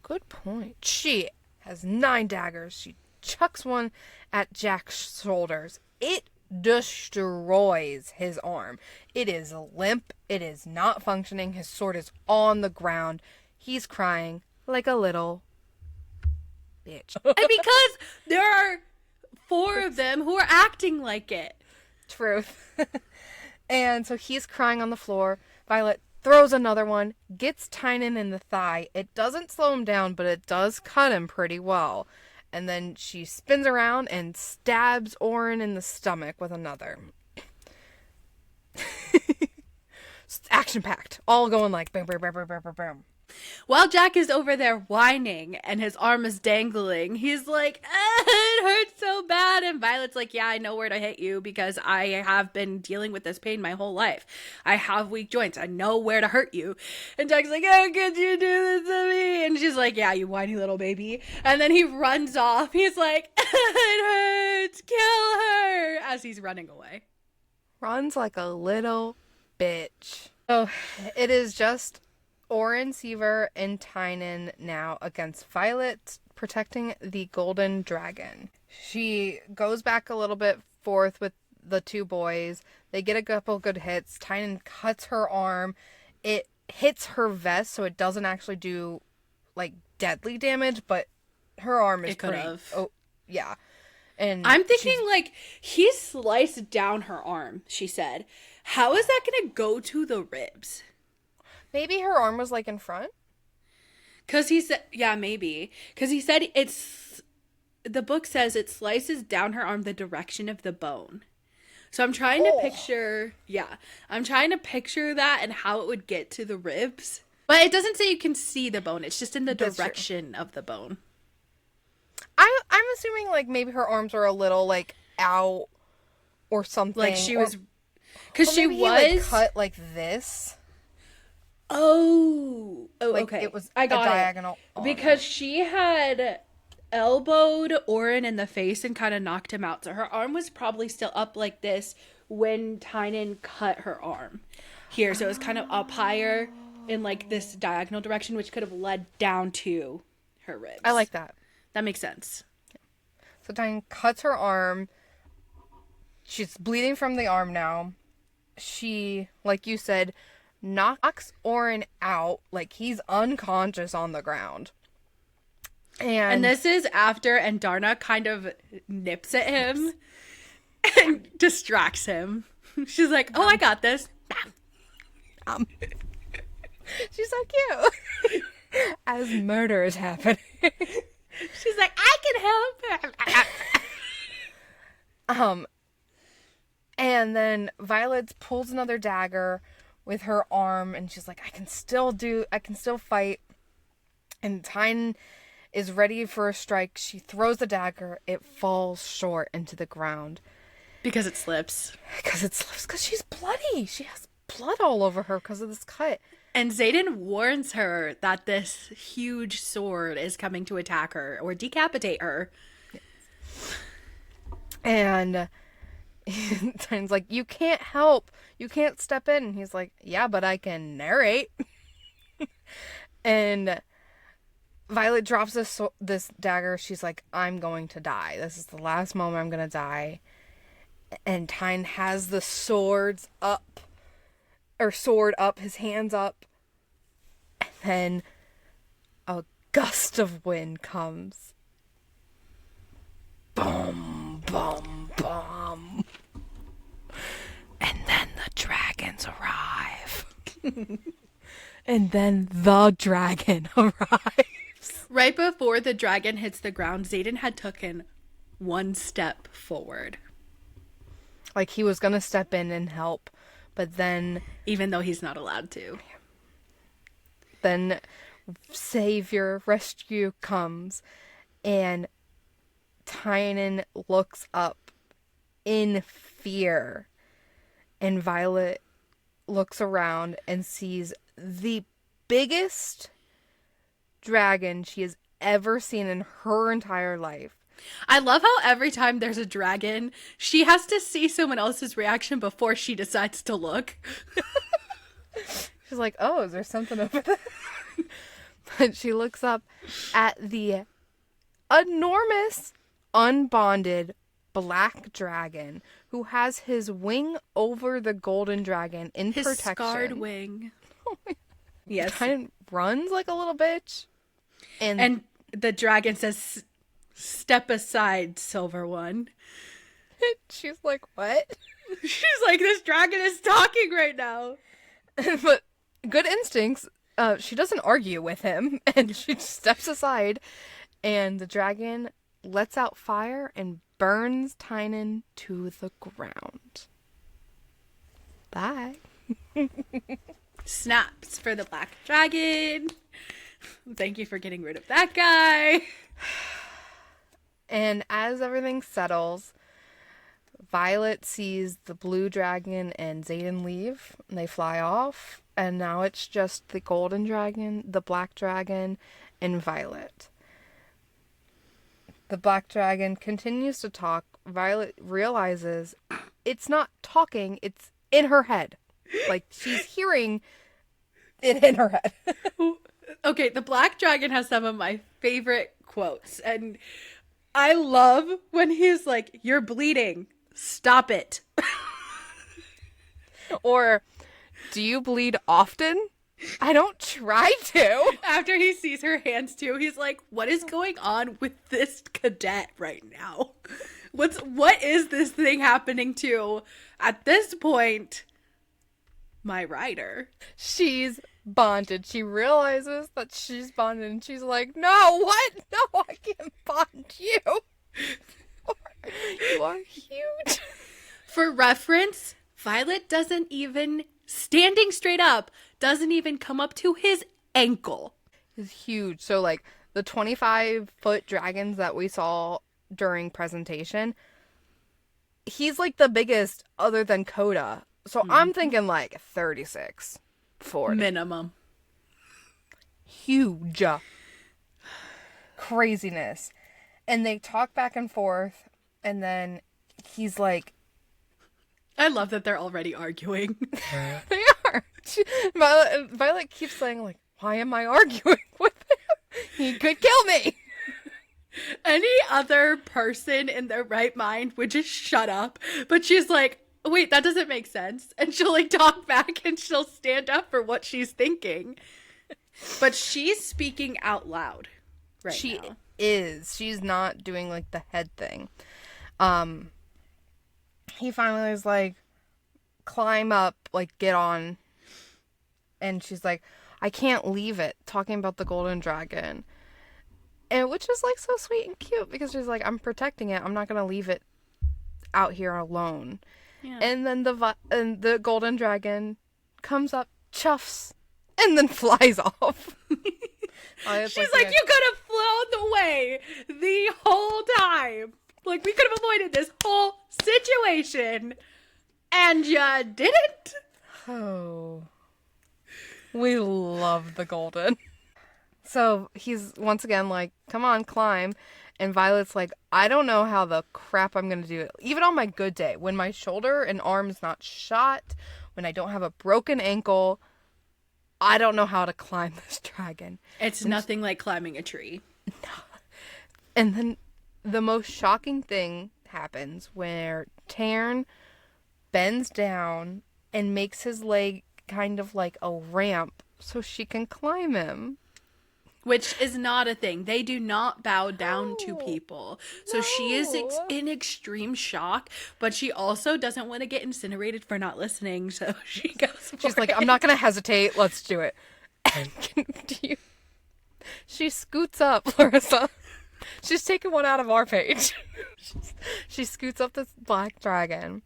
Good point. She has 9 daggers. She chucks one at Jack's shoulders. It destroys his arm. It is limp. It is not functioning. His sword is on the ground. He's crying like a little bitch. And because there are 4 of them who are acting like it. Truth. And so he's crying on the floor. Violet throws another one, gets Tynan in the thigh. It doesn't slow him down, but it does cut him pretty well. And then she spins around and stabs Orin in the stomach with another. Action-packed. All going like bam, bam, bam, bam, bam, bam, bam. While Jack is over there whining and his arm is dangling, he's like, it hurts so bad. And Violet's like, yeah, I know where to hit you because I have been dealing with this pain my whole life. I have weak joints. I know where to hurt you. And Doug's like, how could you do this to me? And she's like, yeah, you whiny little baby. And then he runs off. He's like, it hurts. Kill her. As he's running away. Runs like a little bitch. So it is just Oren, Seaver, and Tynan now against Violet, protecting the golden dragon. She goes back a little bit forth with the two boys. They get a couple good hits. Tynan cuts her arm. It hits her vest, so it doesn't actually do, like, deadly damage, but her arm is pretty... Oh, yeah. And I'm thinking, like, he sliced down her arm, she said. How is that going to go to the ribs? Maybe her arm was, like, in front? Because he said, yeah, maybe. Because he said the book says it slices down her arm the direction of the bone. So I'm trying to picture, I'm trying to picture that and how it would get to the ribs. But it doesn't say you can see the bone. It's just in the direction of the bone. I'm assuming, like, maybe her arms are a little, like, out or something. Like, she was... Because she was... He, like, cut like this. Oh, like, okay. It was I got a diagonal. Because she had elbowed Oren in the face and kind of knocked him out. So her arm was probably still up like this when Tynan cut her arm here. So it was kind of up higher in like this diagonal direction, which could have led down to her ribs. I like that. That makes sense. So Tynan cuts her arm. She's bleeding from the arm now. She, like you said, knocks Oren out, like he's unconscious on the ground. And this is after Andarna kind of nips at him and distracts him. She's like, oh, I got this. She's so cute. As murder is happening. She's like, I can help her. And then Violet pulls another dagger with her arm, and she's like, I can still fight. And Tynan is ready for a strike. She throws the dagger. It falls short into the ground. Because it slips. Because she's bloody. She has blood all over her because of this cut. And Xaden warns her that this huge sword is coming to attack her or decapitate her. And Tynan's like, you can't help. You can't step in. And he's like, yeah, but I can narrate. And Violet drops this dagger. She's like, I'm going to die. This is the last moment I'm going to die. And Tynan has the sword up, his hands up. And then a gust of wind comes. Boom, boom, boom. And then the dragons arrive. And then the dragon arrives. Right before the dragon hits the ground, Xaden had taken one step forward. Like he was going to step in and help, but then... Even though he's not allowed to. Then Savior, rescue comes, and Tynan looks up in fear. And Violet looks around and sees the biggest dragon she has ever seen in her entire life. I love how every time there's a dragon, she has to see someone else's reaction before she decides to look. She's like, oh, is there something over there? But she looks up at the enormous, unbonded black dragon who has his wing over the golden dragon in his protection. His scarred wing. Yes. Kind of runs like a little bitch. And the dragon says, step aside, Silver One. She's like, what? She's like, this dragon is talking right now. But good instincts. She doesn't argue with him, and she steps aside, and the dragon lets out fire and burns Tynan to the ground. Bye. Snaps for the black dragon. Thank you for getting rid of that guy. And as everything settles, Violet sees the blue dragon and Xaden leave, and they fly off, and now it's just the golden dragon, the black dragon, and Violet. The black dragon continues to talk. Violet realizes it's not talking, it's in her head. Like, she's hearing it in her head. Okay, the black dragon has some of my favorite quotes, and I love when he's like, "You're bleeding. Stop it." Or, do you bleed often? I don't try to. After he sees her hands too, he's like, "What is going on with this cadet right now? What is this thing happening to at this point, my rider?" She's bonded. She realizes that she's bonded, and she's like, no, what? No, I can't bond you. You are huge. For reference, Violet doesn't even, standing straight up, doesn't even come up to his ankle. He's huge. So, like, the 25-foot dragons that we saw during presentation, he's, like, the biggest other than Coda. So I'm thinking, like, 36, 40. Minimum. Huge. Craziness. And they talk back and forth, and then he's like, I love that they're already arguing. they are. Violet keeps saying, like, why am I arguing with him? He could kill me. Any other person in their right mind would just shut up. But she's like, wait, that doesn't make sense. And she'll like talk back and she'll stand up for what she's thinking. But she's speaking out loud right She now. is. She's not doing like the head thing. He finally is like, climb up, like, get on. And she's like, I can't leave it, talking about the golden dragon. And which is like so sweet and cute, because she's like, I'm protecting it. I'm not going to leave it out here alone. Yeah. And then the golden dragon comes up, chuffs, and then flies off. She's like, you could have flown away the whole time. Like, we could have avoided this whole situation. And you didn't? Oh. We love the golden. So he's once again like, come on, climb. And Violet's like, I don't know how the crap I'm going to do it. Even on my good day, when my shoulder and arm's not shot, when I don't have a broken ankle, I don't know how to climb this dragon. It's nothing like climbing a tree. And then the most shocking thing happens where Tarn bends down and makes his leg kind of like a ramp so she can climb him. Which is not a thing. They do not bow down to people. So she is No. in extreme shock, but she also doesn't want to get incinerated for not listening, so she goes for She's like, it. I'm not going to hesitate. Let's do it. And she scoots up, Larissa. She's taking one out of our page. She scoots up this black dragon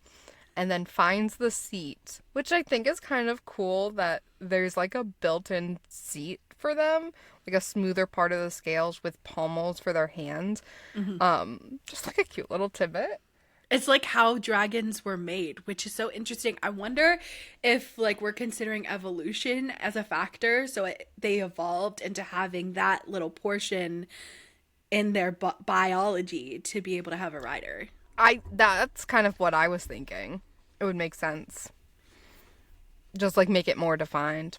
and then finds the seat, which I think is kind of cool that there's like a built-in seat for them, like a smoother part of the scales with pommels for their hands. Just like a cute little tidbit. It's like how dragons were made, which is so interesting. I wonder if like we're considering evolution as a factor, so they evolved into having that little portion in their biology to be able to have a rider. That's kind of what I was thinking. It would make sense. Just like make it more defined.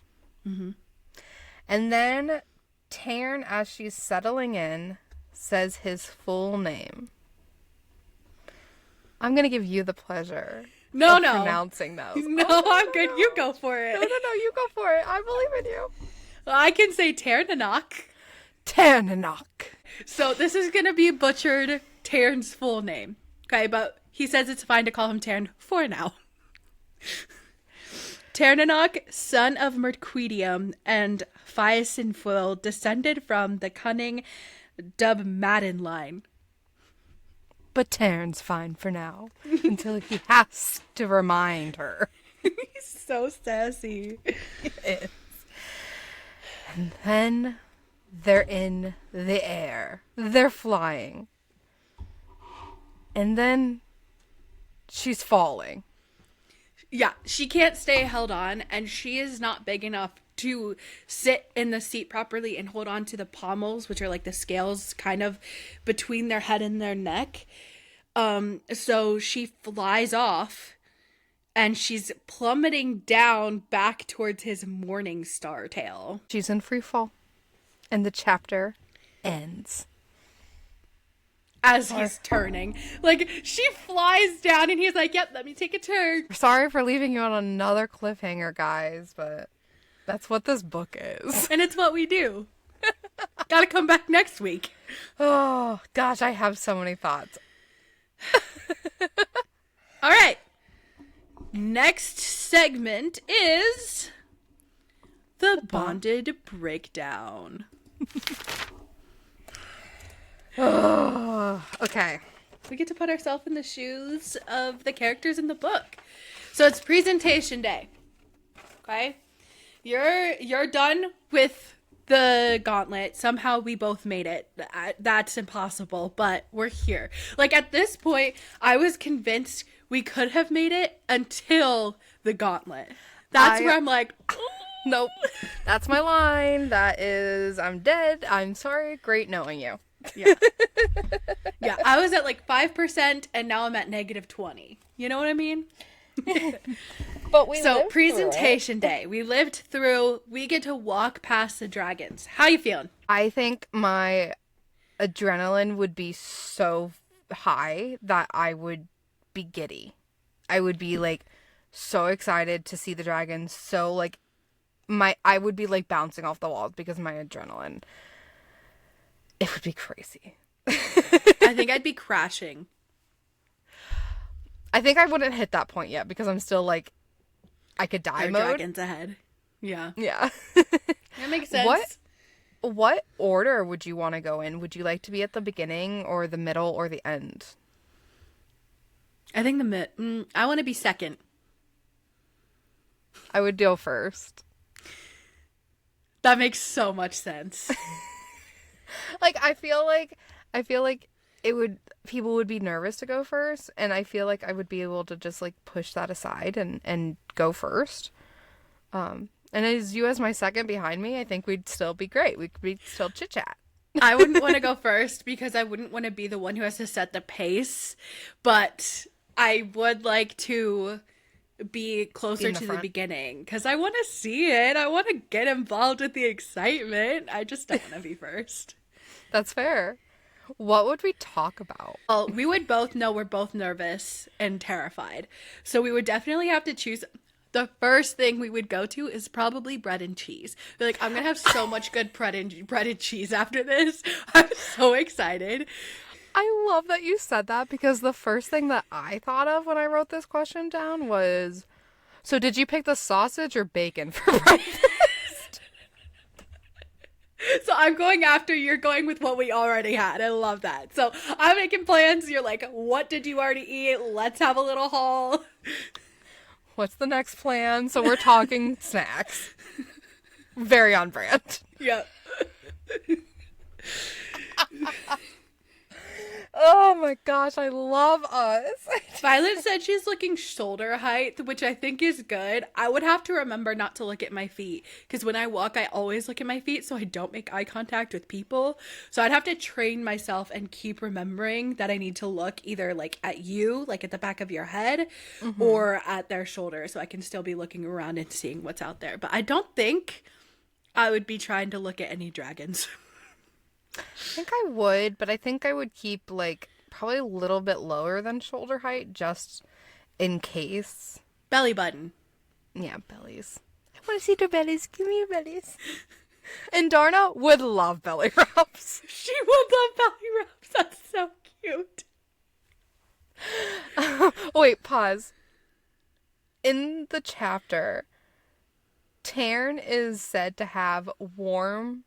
And then Tarn, as she's settling in, says his full name. I'm going to give you the pleasure of pronouncing those. No, I'm good. You go for it. No, you go for it. I believe in you. I can say Ternanok. Ternanok. So this is going to be butchered Tarn's full name. Okay, but he says it's fine to call him Tarn for now. Ternanok, son of Merquidium and Phaisinfuil, descended from the cunning Dubmadden line. But Tarn's fine for now, until he has to remind her. He's so sassy. He is. And then they're in the air. They're flying. And then she's falling. Yeah, she can't stay held on, and she is not big enough to sit in the seat properly and hold on to the pommels, which are like the scales kind of between their head and their neck. So she flies off, and she's plummeting down back towards his morning star tail. She's in free fall. And the chapter ends. As he's turning. Like, she flies down and he's like, yep, let me take a turn. Sorry for leaving you on another cliffhanger, guys, but that's what this book is. And it's what we do. Gotta come back next week. Oh, gosh, I have so many thoughts. All right. Next segment is the bonded breakdown. Oh, okay. We get to put ourselves in the shoes of the characters in the book. So it's presentation day. Okay? You're done with the gauntlet. Somehow we both made it. That's impossible, but we're here. Like, at this point, I was convinced we could have made it until the gauntlet. That's where I'm like, nope. That's my line. That is, I'm dead. I'm sorry. Great knowing you. Yeah. Yeah, I was at like 5% and now I'm at negative 20. You know what I mean? But we So presentation day. We lived through, we get to walk past the dragons. How you feeling? I think my adrenaline would be so high that I would be giddy. I would be like so excited to see the dragons. So like I would be like bouncing off the walls because of my adrenaline. It would be crazy. I think I'd be crashing. I think I wouldn't hit that point yet because I'm still like, I could die mode. Dragons ahead. Yeah. Yeah. That makes sense. What order would you want to go in? Would you like to be at the beginning or the middle or the end? I think I want to be second. I would go first. That makes so much sense. Like, I feel like people would be nervous to go first, and I feel like I would be able to just like push that aside and go first. And as you as my second behind me, I think we'd still be great. We'd still chit chat. I wouldn't want to go first because I wouldn't want to be the one who has to set the pace, but I would like to be closer to the beginning because I want to see it. I want to get involved with the excitement. I just don't want to be first. That's fair. What would we talk about? Well, we would both know we're both nervous and terrified. So we would definitely have to choose. The first thing we would go to is probably bread and cheese. Be like, I'm going to have so much good bread and cheese after this. I'm so excited. I love that you said that because the first thing that I thought of when I wrote this question down was, so did you pick the sausage or bacon for breakfast? So I'm going after you're going with what we already had. I love that. So I'm making plans. You're like, what did you already eat? Let's have a little haul. What's the next plan? So we're talking snacks. Very on brand. Yep. Oh my gosh, I love us. Violet said she's looking shoulder height, which I think is good. I would have to remember not to look at my feet because when I walk, I always look at my feet so I don't make eye contact with people. So I'd have to train myself and keep remembering that I need to look either like at you, like at the back of your head, or at their shoulder so I can still be looking around and seeing what's out there. But I don't think I would be trying to look at any dragons. I think I would, but I think I would keep like probably a little bit lower than shoulder height just in case. Belly button. Yeah, bellies. I want to see their bellies. Give me your bellies. And Darna would love belly rubs. She would love belly rubs. That's so cute. Wait, pause. In the chapter, Tarn is said to have warm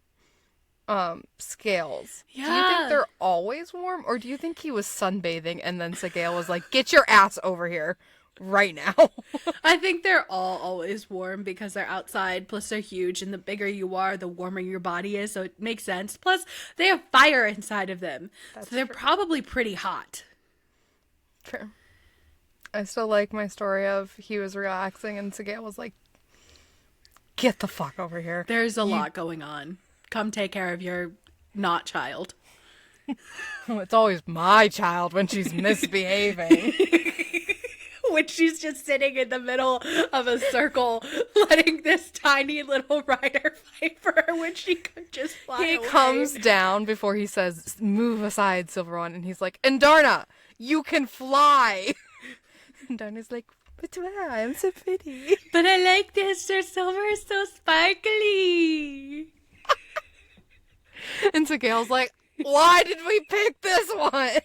scales. Yeah. Do you think they're always warm, or do you think he was sunbathing and then Sigale was like, get your ass over here right now? I think they're all always warm because they're outside, plus they're huge, and the bigger you are, the warmer your body is, so it makes sense. Plus, they have fire inside of them, so they're probably pretty hot. Fair. I still like my story of he was relaxing and Sigale was like, get the fuck over here. There's a lot going on. Come take care of your not child. It's always my child when she's misbehaving. When she's just sitting in the middle of a circle, letting this tiny little rider fight for her when she could just fly He away. comes down before he says, move aside, Silver One, and he's like, Andarna, you can fly. And Darna's like, but wow, I'm so pretty. But I like this, their silver is so sparkly. And Sigale's like, why did we pick this one?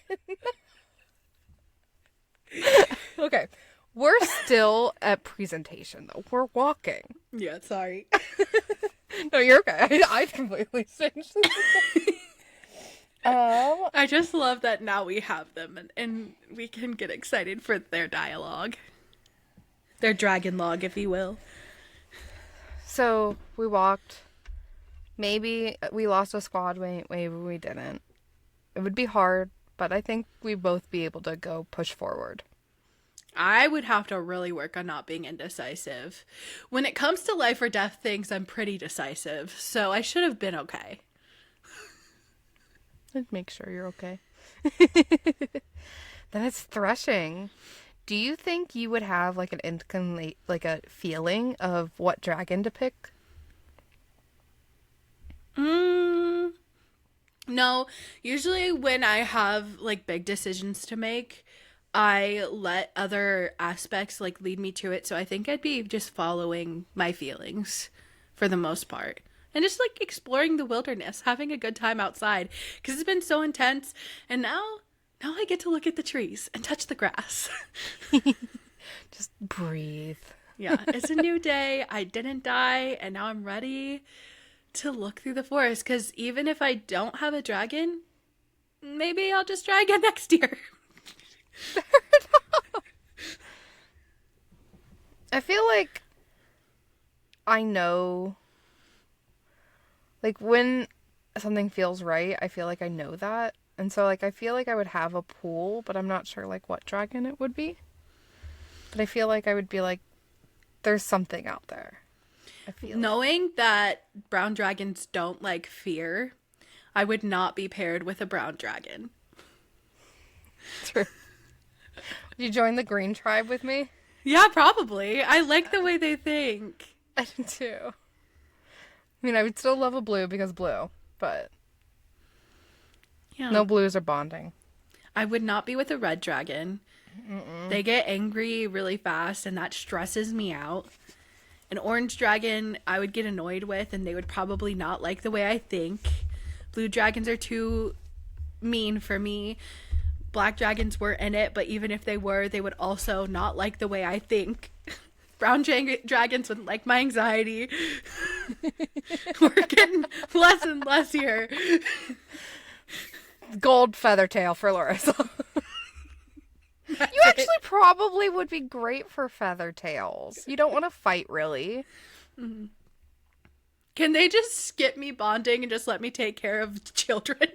Okay, we're still at presentation, though. We're walking. Yeah, sorry. No, you're okay. I completely changed this. I just love that now we have them and we can get excited for their dialogue. Their dragon log, if you will. So, we walked. Maybe we lost a squad, maybe we didn't. It would be hard, but I think we'd both be able to go push forward. I would have to really work on not being indecisive. When it comes to life or death things, I'm pretty decisive, so I should have been okay. I'd make sure you're okay. Then it's threshing. Do you think you would have like a feeling of what dragon to pick? No, usually when I have like big decisions to make, I let other aspects like lead me to it. So I think I'd be just following my feelings for the most part. And just like exploring the wilderness, having a good time outside because it's been so intense. And now I get to look at the trees and touch the grass. Just breathe. Yeah, it's a new day. I didn't die and now I'm ready to look through the forest because even if I don't have a dragon, maybe I'll just try again next year. Fair enough. I feel like I know, like when something feels right, I feel like I know that. And so like I feel like I would have a pool, but I'm not sure like what dragon it would be. But I feel like I would be like, there's something out there. I feel Knowing that brown dragons don't like fear, I would not be paired with a brown dragon. true. Would you join the green tribe with me? Yeah, probably. I like the way they think. I do too. I mean, I would still love a blue because blue, but Yeah. no blues are bonding. I would not be with a red dragon. They get angry really fast and that stresses me out. An orange dragon I would get annoyed with and they would probably not like the way I think. Blue dragons are too mean for me. Black dragons were in it, but even if they were, they would also not like the way I think. Brown dragons would like my anxiety. We're getting less and less here. Gold feather tail for Larissa. You actually probably would be great for feather tails. You don't want to fight, really. Mm-hmm. Can they just skip me bonding and just let me take care of children?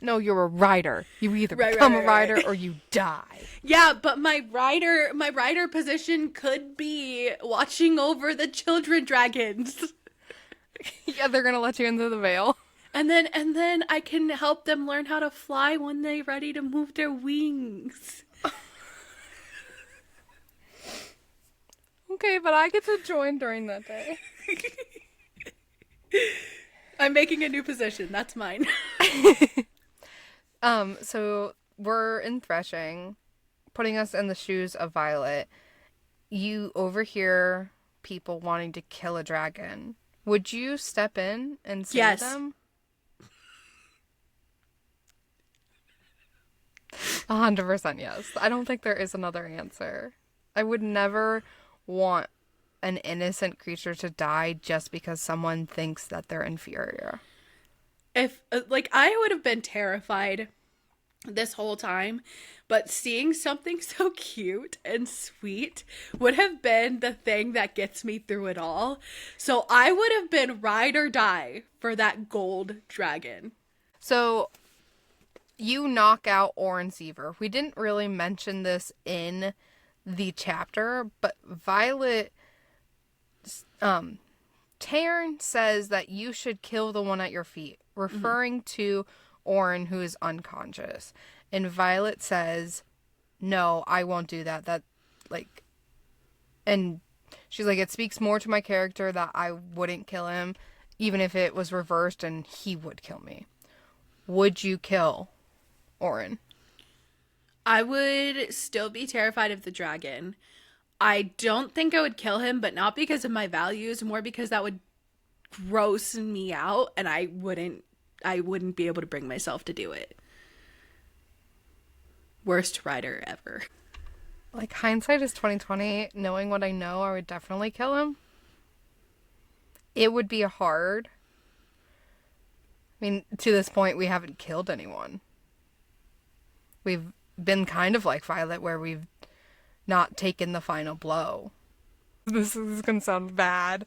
No, you're a rider. You either become a rider or you die. Yeah, but my rider position could be watching over the children dragons. Yeah, they're gonna let you into the veil. And then I can help them learn how to fly when they're ready to move their wings. Okay, but I get to join during that day. I'm making a new position. That's mine. So we're in threshing, putting us in the shoes of Violet. You overhear people wanting to kill a dragon. Would you step in and save them? 100% yes. I don't think there is another answer. I would never want an innocent creature to die just because someone thinks that they're inferior. If, I would have been terrified this whole time, but seeing something so cute and sweet would have been the thing that gets me through it all. So I would have been ride or die for that gold dragon. So You knock out Oren Seaver. We didn't really mention this in the chapter, but Violet, Taryn says that you should kill the one at your feet, referring to Oren, who is unconscious. And Violet says, no, I won't do that. That, like, and she's like, it speaks more to my character that I wouldn't kill him, even if it was reversed and he would kill me. Would you kill Oren? I would still be terrified of the dragon. I don't think I would kill him, but not because of my values, more because that would gross me out and I wouldn't be able to bring myself to do it. Worst writer ever. Like, hindsight is 2020. Knowing what I know, I would definitely kill him. It would be hard. I mean, to this point, we haven't killed anyone. We've been kind of like Violet, where we've not taken the final blow. This is going to sound bad.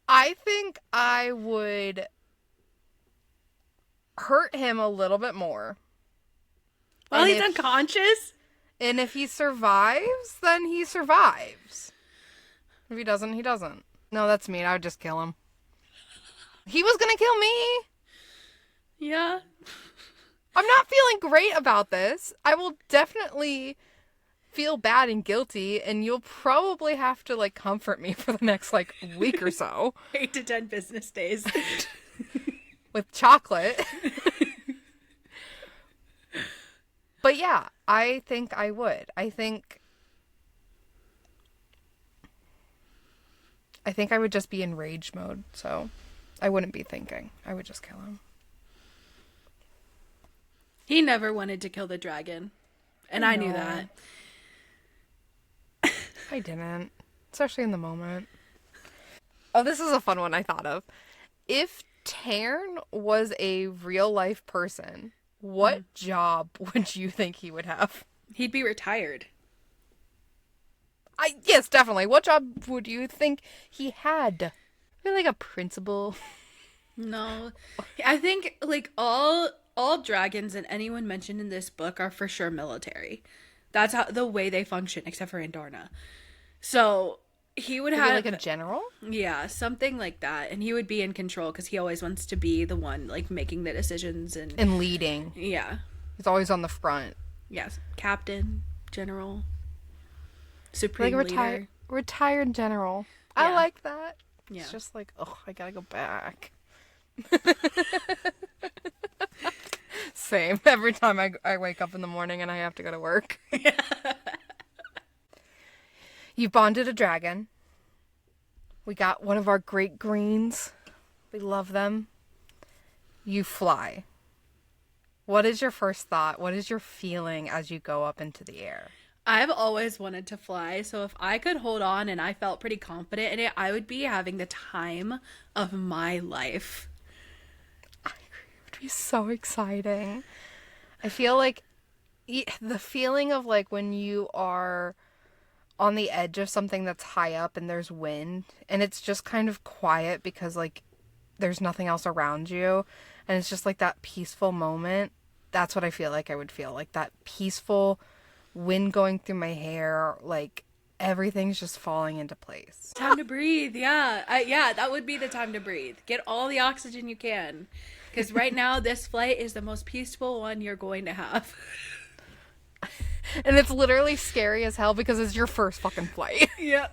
I think I would hurt him a little bit more. Well, he's unconscious? And if he survives, then he survives. If he doesn't, he doesn't. No, that's mean. I would just kill him. He was going to kill me. Yeah. I'm not feeling great about this. I will definitely feel bad and guilty, and you'll probably have to, like, comfort me for the next, like, week or so. 8 to 10 business days. With chocolate. But yeah, I think I would. I think I would just be in rage mode, so I wouldn't be thinking. I would just kill him. He never wanted to kill the dragon. And I knew that. I didn't. Especially in the moment. Oh, this is a fun one I thought of. If Tarn was a real life person, what job would you think he would have? He'd be retired. Yes, definitely. What job would you think he had? Maybe like a principal? No. I think, like, all dragons and anyone mentioned in this book are for sure military. That's how the way they function, except for Andorna. So he would have like a general? Yeah, something like that. And he would be in control because he always wants to be the one, like, making the decisions and leading. Yeah. He's always on the front. Yes. Captain, general, supreme like leader. Retired general. Yeah. I like that. Yeah. It's just like, oh, I gotta go back. Same. Every time I wake up in the morning and I have to go to work. Yeah. You bonded a dragon. We got one of our great greens. We love them. You fly. What is your first thought? What is your feeling as you go up into the air? I've always wanted to fly, so if I could hold on and I felt pretty confident in it, I would be having the time of my life. I agree. It would be so exciting. I feel like the feeling of, like, when you are on the edge of something that's high up and there's wind and it's just kind of quiet because, like, there's nothing else around you and it's just like that peaceful moment. That's what I feel like I would feel, like that peaceful wind going through my hair, like everything's just falling into place. Time to breathe. Yeah. That would be the time to breathe. Get all the oxygen you can, because right now this flight is the most peaceful one you're going to have. And it's literally scary as hell because it's your first fucking flight. Yeah.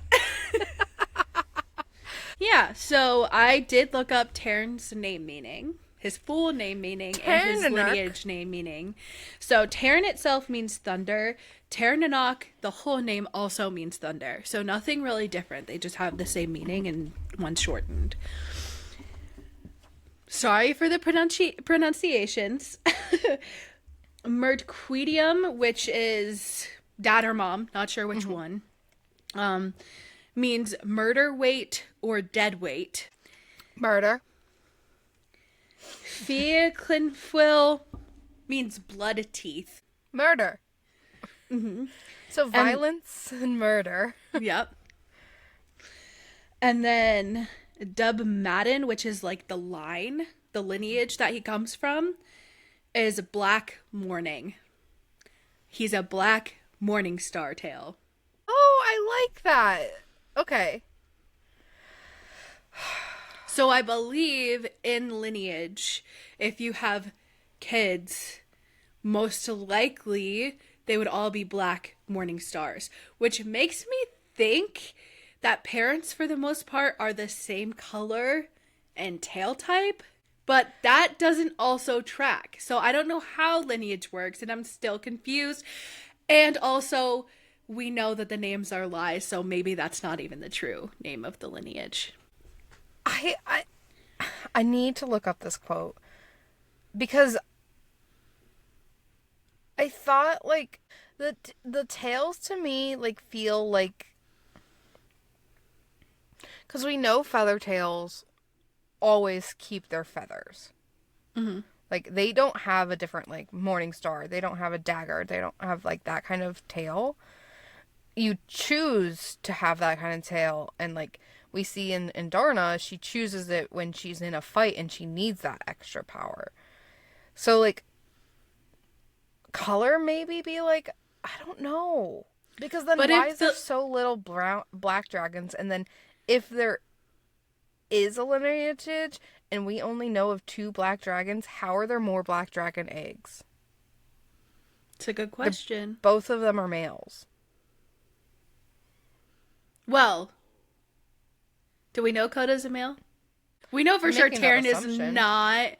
Yeah, so I did look up Tarn's name meaning, his full name meaning, and his lineage name meaning. So Tarn itself means thunder. Tarnanok, the whole name, also means thunder. So nothing really different. They just have the same meaning and one's shortened. Sorry for the pronunciations. Merdquidium, which is dad or mom, not sure which one, means murder weight or dead weight. Murder. Fiaclinfuil means blood teeth. Murder. Mm-hmm. So violence and murder. Yep. And then Dub Madden, which is like the line, the lineage that he comes from, is Black Morning. He's a black morning star tail. Oh, I like that. Okay. So I believe in lineage, if you have kids, most likely they would all be black morning stars, which makes me think that parents, for the most part, are the same color and tail type, but that doesn't also track. So I don't know how lineage works, and I'm still confused. And also, we know that the names are lies, so maybe that's not even the true name of the lineage. I need to look up this quote because I thought like the tails to me like feel like, because we know feather tails always keep their feathers. Mm-hmm. Like they don't have a different like morning star. They don't have a dagger. They don't have like that kind of tail. You choose to have that kind of tail, and like we see in Darna, she chooses it when she's in a fight and she needs that extra power. So like color maybe be like, I don't know. Because then But why if is there so little black dragons? And then if there is a lineage and we only know of 2 black dragons, how are there more black dragon eggs? It's a good question. Both of them are males. Well, do we know Coda's a male? We know for I'm sure making that Taryn is assumption. not.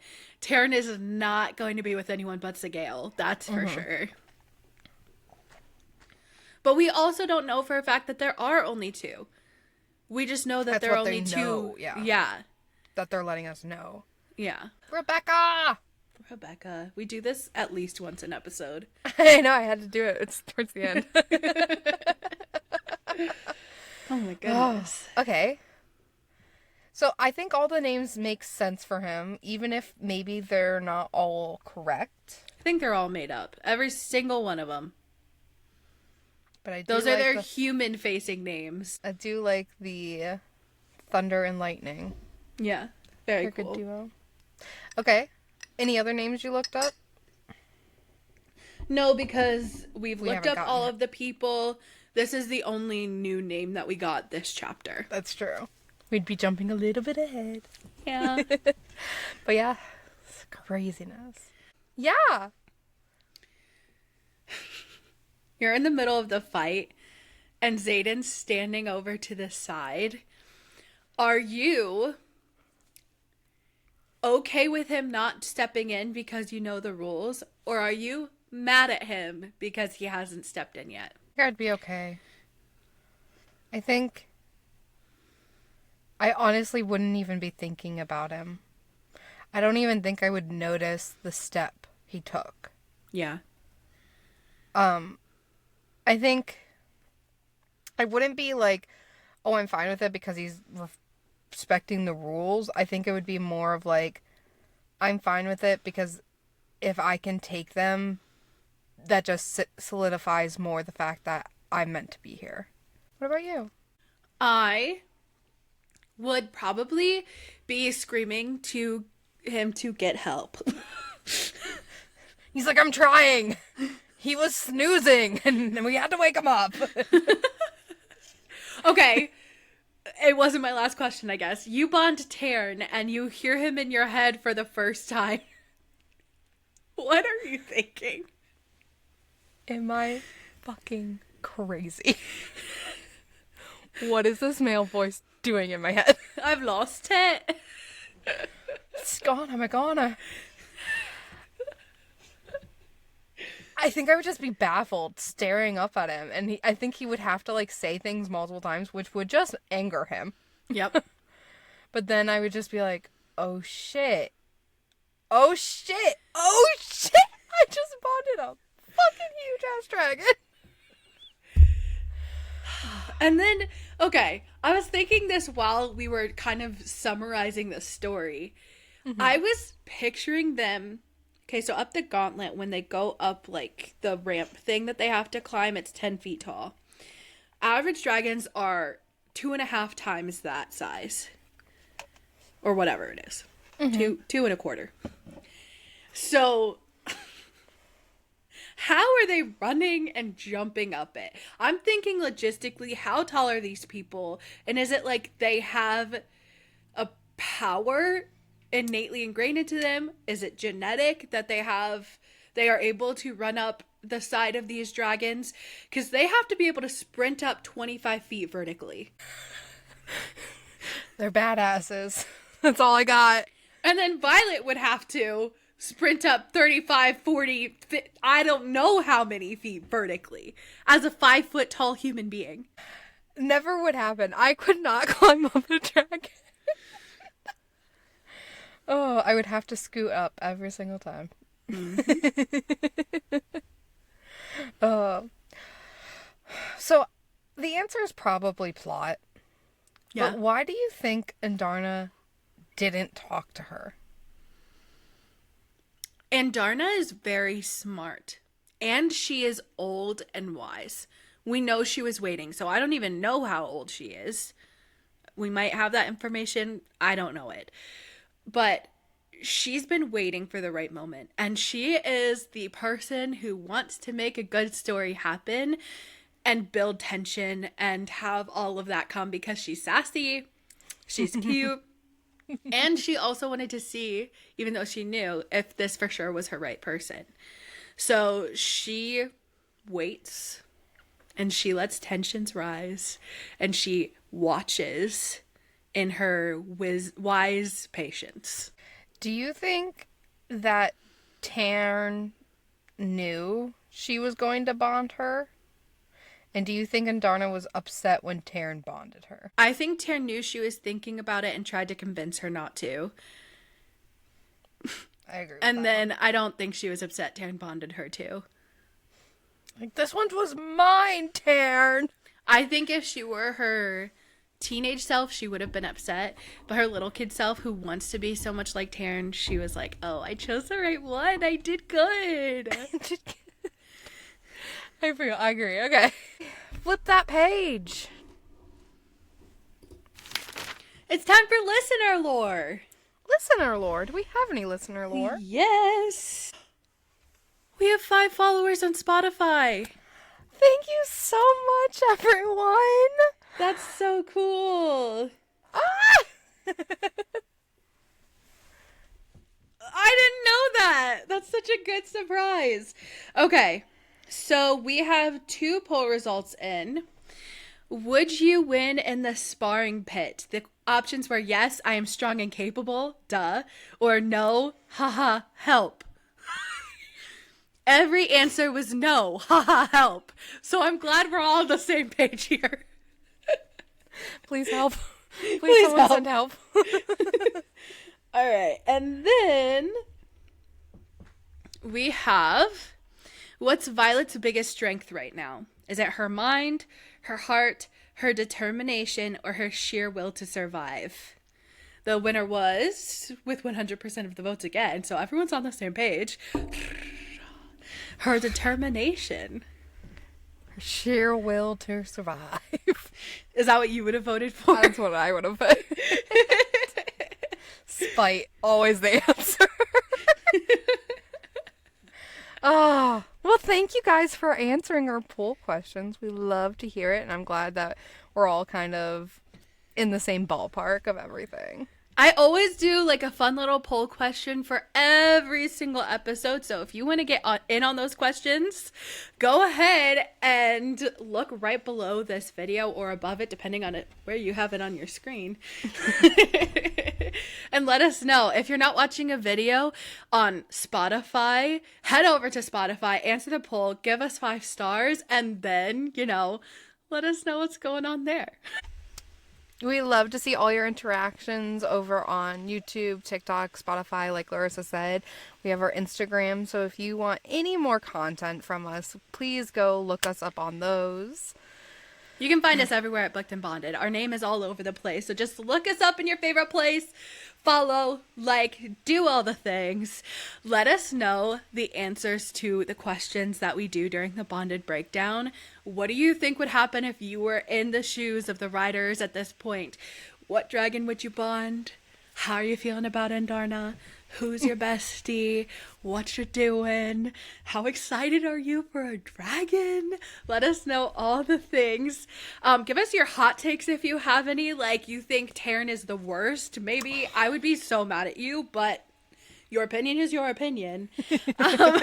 Taryn is not going to be with anyone but Sigale. That's for sure. But we also don't know for a fact that there are only 2. We just know that That's there are what only they 2. know, yeah. Yeah. That they're letting us know. Yeah. Rebecca! Rebecca. We do this at least once an episode. I know, I had to do it. It's towards the end. Oh my goodness. Okay. So I think all the names make sense for him, even if maybe they're not all correct. I think they're all made up. Every single one of them. But I do Those are like their human-facing names. I do like the Thunder and Lightning. Yeah. Very They're cool. good duo. Okay. Any other names you looked up? No, because we looked haven't up all of the people. This is the only new name that we got this chapter. That's true. We'd be jumping a little bit ahead. Yeah. But yeah, it's craziness. Yeah. You're in the middle of the fight, and Zayden's standing over to the side. Are you okay with him not stepping in because you know the rules? Or are you mad at him because he hasn't stepped in yet? I'd be okay. I think I honestly wouldn't even be thinking about him. I don't even think I would notice the step he took. Yeah. I think I wouldn't be like, oh, I'm fine with it because he's respecting the rules. I think it would be more of like, I'm fine with it because if I can take them, that just solidifies more the fact that I'm meant to be here. What about you? I would probably be screaming to him to get help. He's like, I'm trying. He was snoozing and we had to wake him up. Okay. It wasn't my last question, I guess. You bond Taryn and you hear him in your head for the first time. What are you thinking? Am I fucking crazy? What is this male voice doing in my head? I've lost it. It's gone. Am I gone? I think I would just be baffled, staring up at him, and I think he would have to like say things multiple times, which would just anger him. Yep. But then I would just be like, "Oh shit! Oh shit! Oh shit! I just bonded a fucking huge ass dragon." And then, okay, I was thinking this while we were kind of summarizing the story. Mm-hmm. I was picturing them. Okay, so up the gauntlet, when they go up, like, the ramp thing that they have to climb, it's 10 feet tall. Average dragons are 2.5 times that size. Or whatever it is. Mm-hmm. Two and a quarter. So, How are they running and jumping up it? I'm thinking logistically, how tall are these people? And is it like they have a power innately ingrained into them? Is it genetic that they are able to run up the side of these dragons? Because they have to be able to sprint up 25 feet vertically. They're badasses. That's all I got. And then Violet would have to sprint up 35, 40, I don't know how many feet vertically as a 5-foot tall human being. Never would happen. I could not climb up a dragon. Oh, I would have to scoot up every single time. So the answer is probably plot. Yeah. But why do you think Andarna didn't talk to her? Andarna is very smart. And she is old and wise. We know she was waiting, so I don't even know how old she is. We might have that information. I don't know it. But she's been waiting for the right moment. And she is the person who wants to make a good story happen and build tension and have all of that come because she's sassy, she's cute, and she also wanted to see, even though she knew, if this for sure was her right person. So she waits and she lets tensions rise and she watches in her wise patience. Do you think that Tarn knew she was going to bond her? And do you think Andarna was upset when Tarn bonded her? I think Tarn knew she was thinking about it and tried to convince her not to. I agree with And that then I don't think she was upset Tarn bonded her too. Like, this one was mine, Tarn! I think if she were her teenage self, she would have been upset. But her little kid self, who wants to be so much like Tarn, she was like, oh, I chose the right one. I did good. I agree. Okay. Flip that page. It's time for listener lore. Listener lore. Do we have any listener lore? Yes. We have 5 followers on Spotify. Thank you so much, everyone. That's so cool. Ah! I didn't know that. That's such a good surprise. Okay. So we have 2 poll results in. Would you win in the sparring pit? The options were yes, I am strong and capable, duh, or no, haha, help. Every answer was no, haha, help. So I'm glad we're all on the same page here. Please help. Please someone help. send help. All right, and then we have, what's Violet's biggest strength right now? Is it her mind, her heart, her determination, or her sheer will to survive? The winner was, with 100% of the votes again, so everyone's on the same page, her determination. Her sheer will to survive. Is that what you would have voted for? That's what I would have voted. Spite, always the answer. Oh, well, thank you guys for answering our poll questions. We love to hear it, and I'm glad that we're all kind of in the same ballpark of everything. I always do like a fun little poll question for every single episode. So if you want to get in on those questions, go ahead and look right below this video or above it, depending on where you have it on your screen. And let us know. If you're not watching a video on Spotify, head over to Spotify, answer the poll, give us 5 stars, and then, let us know what's going on there. We love to see all your interactions over on YouTube, TikTok, Spotify, like Larissa said. We have our Instagram, so if you want any more content from us, please go look us up on those. You can find us everywhere at Booked and Bonded. Our name is all over the place, so just look us up in your favorite place. Follow, like, do all the things. Let us know the answers to the questions that we do during the Bonded Breakdown. What do you think would happen if you were in the shoes of the writers at this point? What dragon would you bond? How are you feeling about Endarna? Who's your bestie? What you're doing? How excited are you for a dragon? Let us know all the things. Give us your hot takes if you have any. Like, you think Taryn is the worst. Maybe I would be so mad at you, but your opinion is your opinion. Um,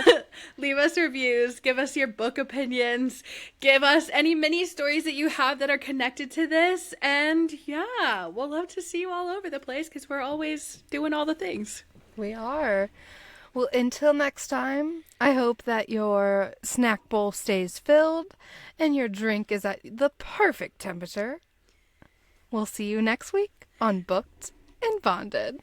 Leave us reviews. Give us your book opinions. Give us any mini stories that you have that are connected to this. And yeah, we'll love to see you all over the place because we're always doing all the things. We are. Well, until next time, I hope that your snack bowl stays filled and your drink is at the perfect temperature. We'll see you next week on Booked and Bonded.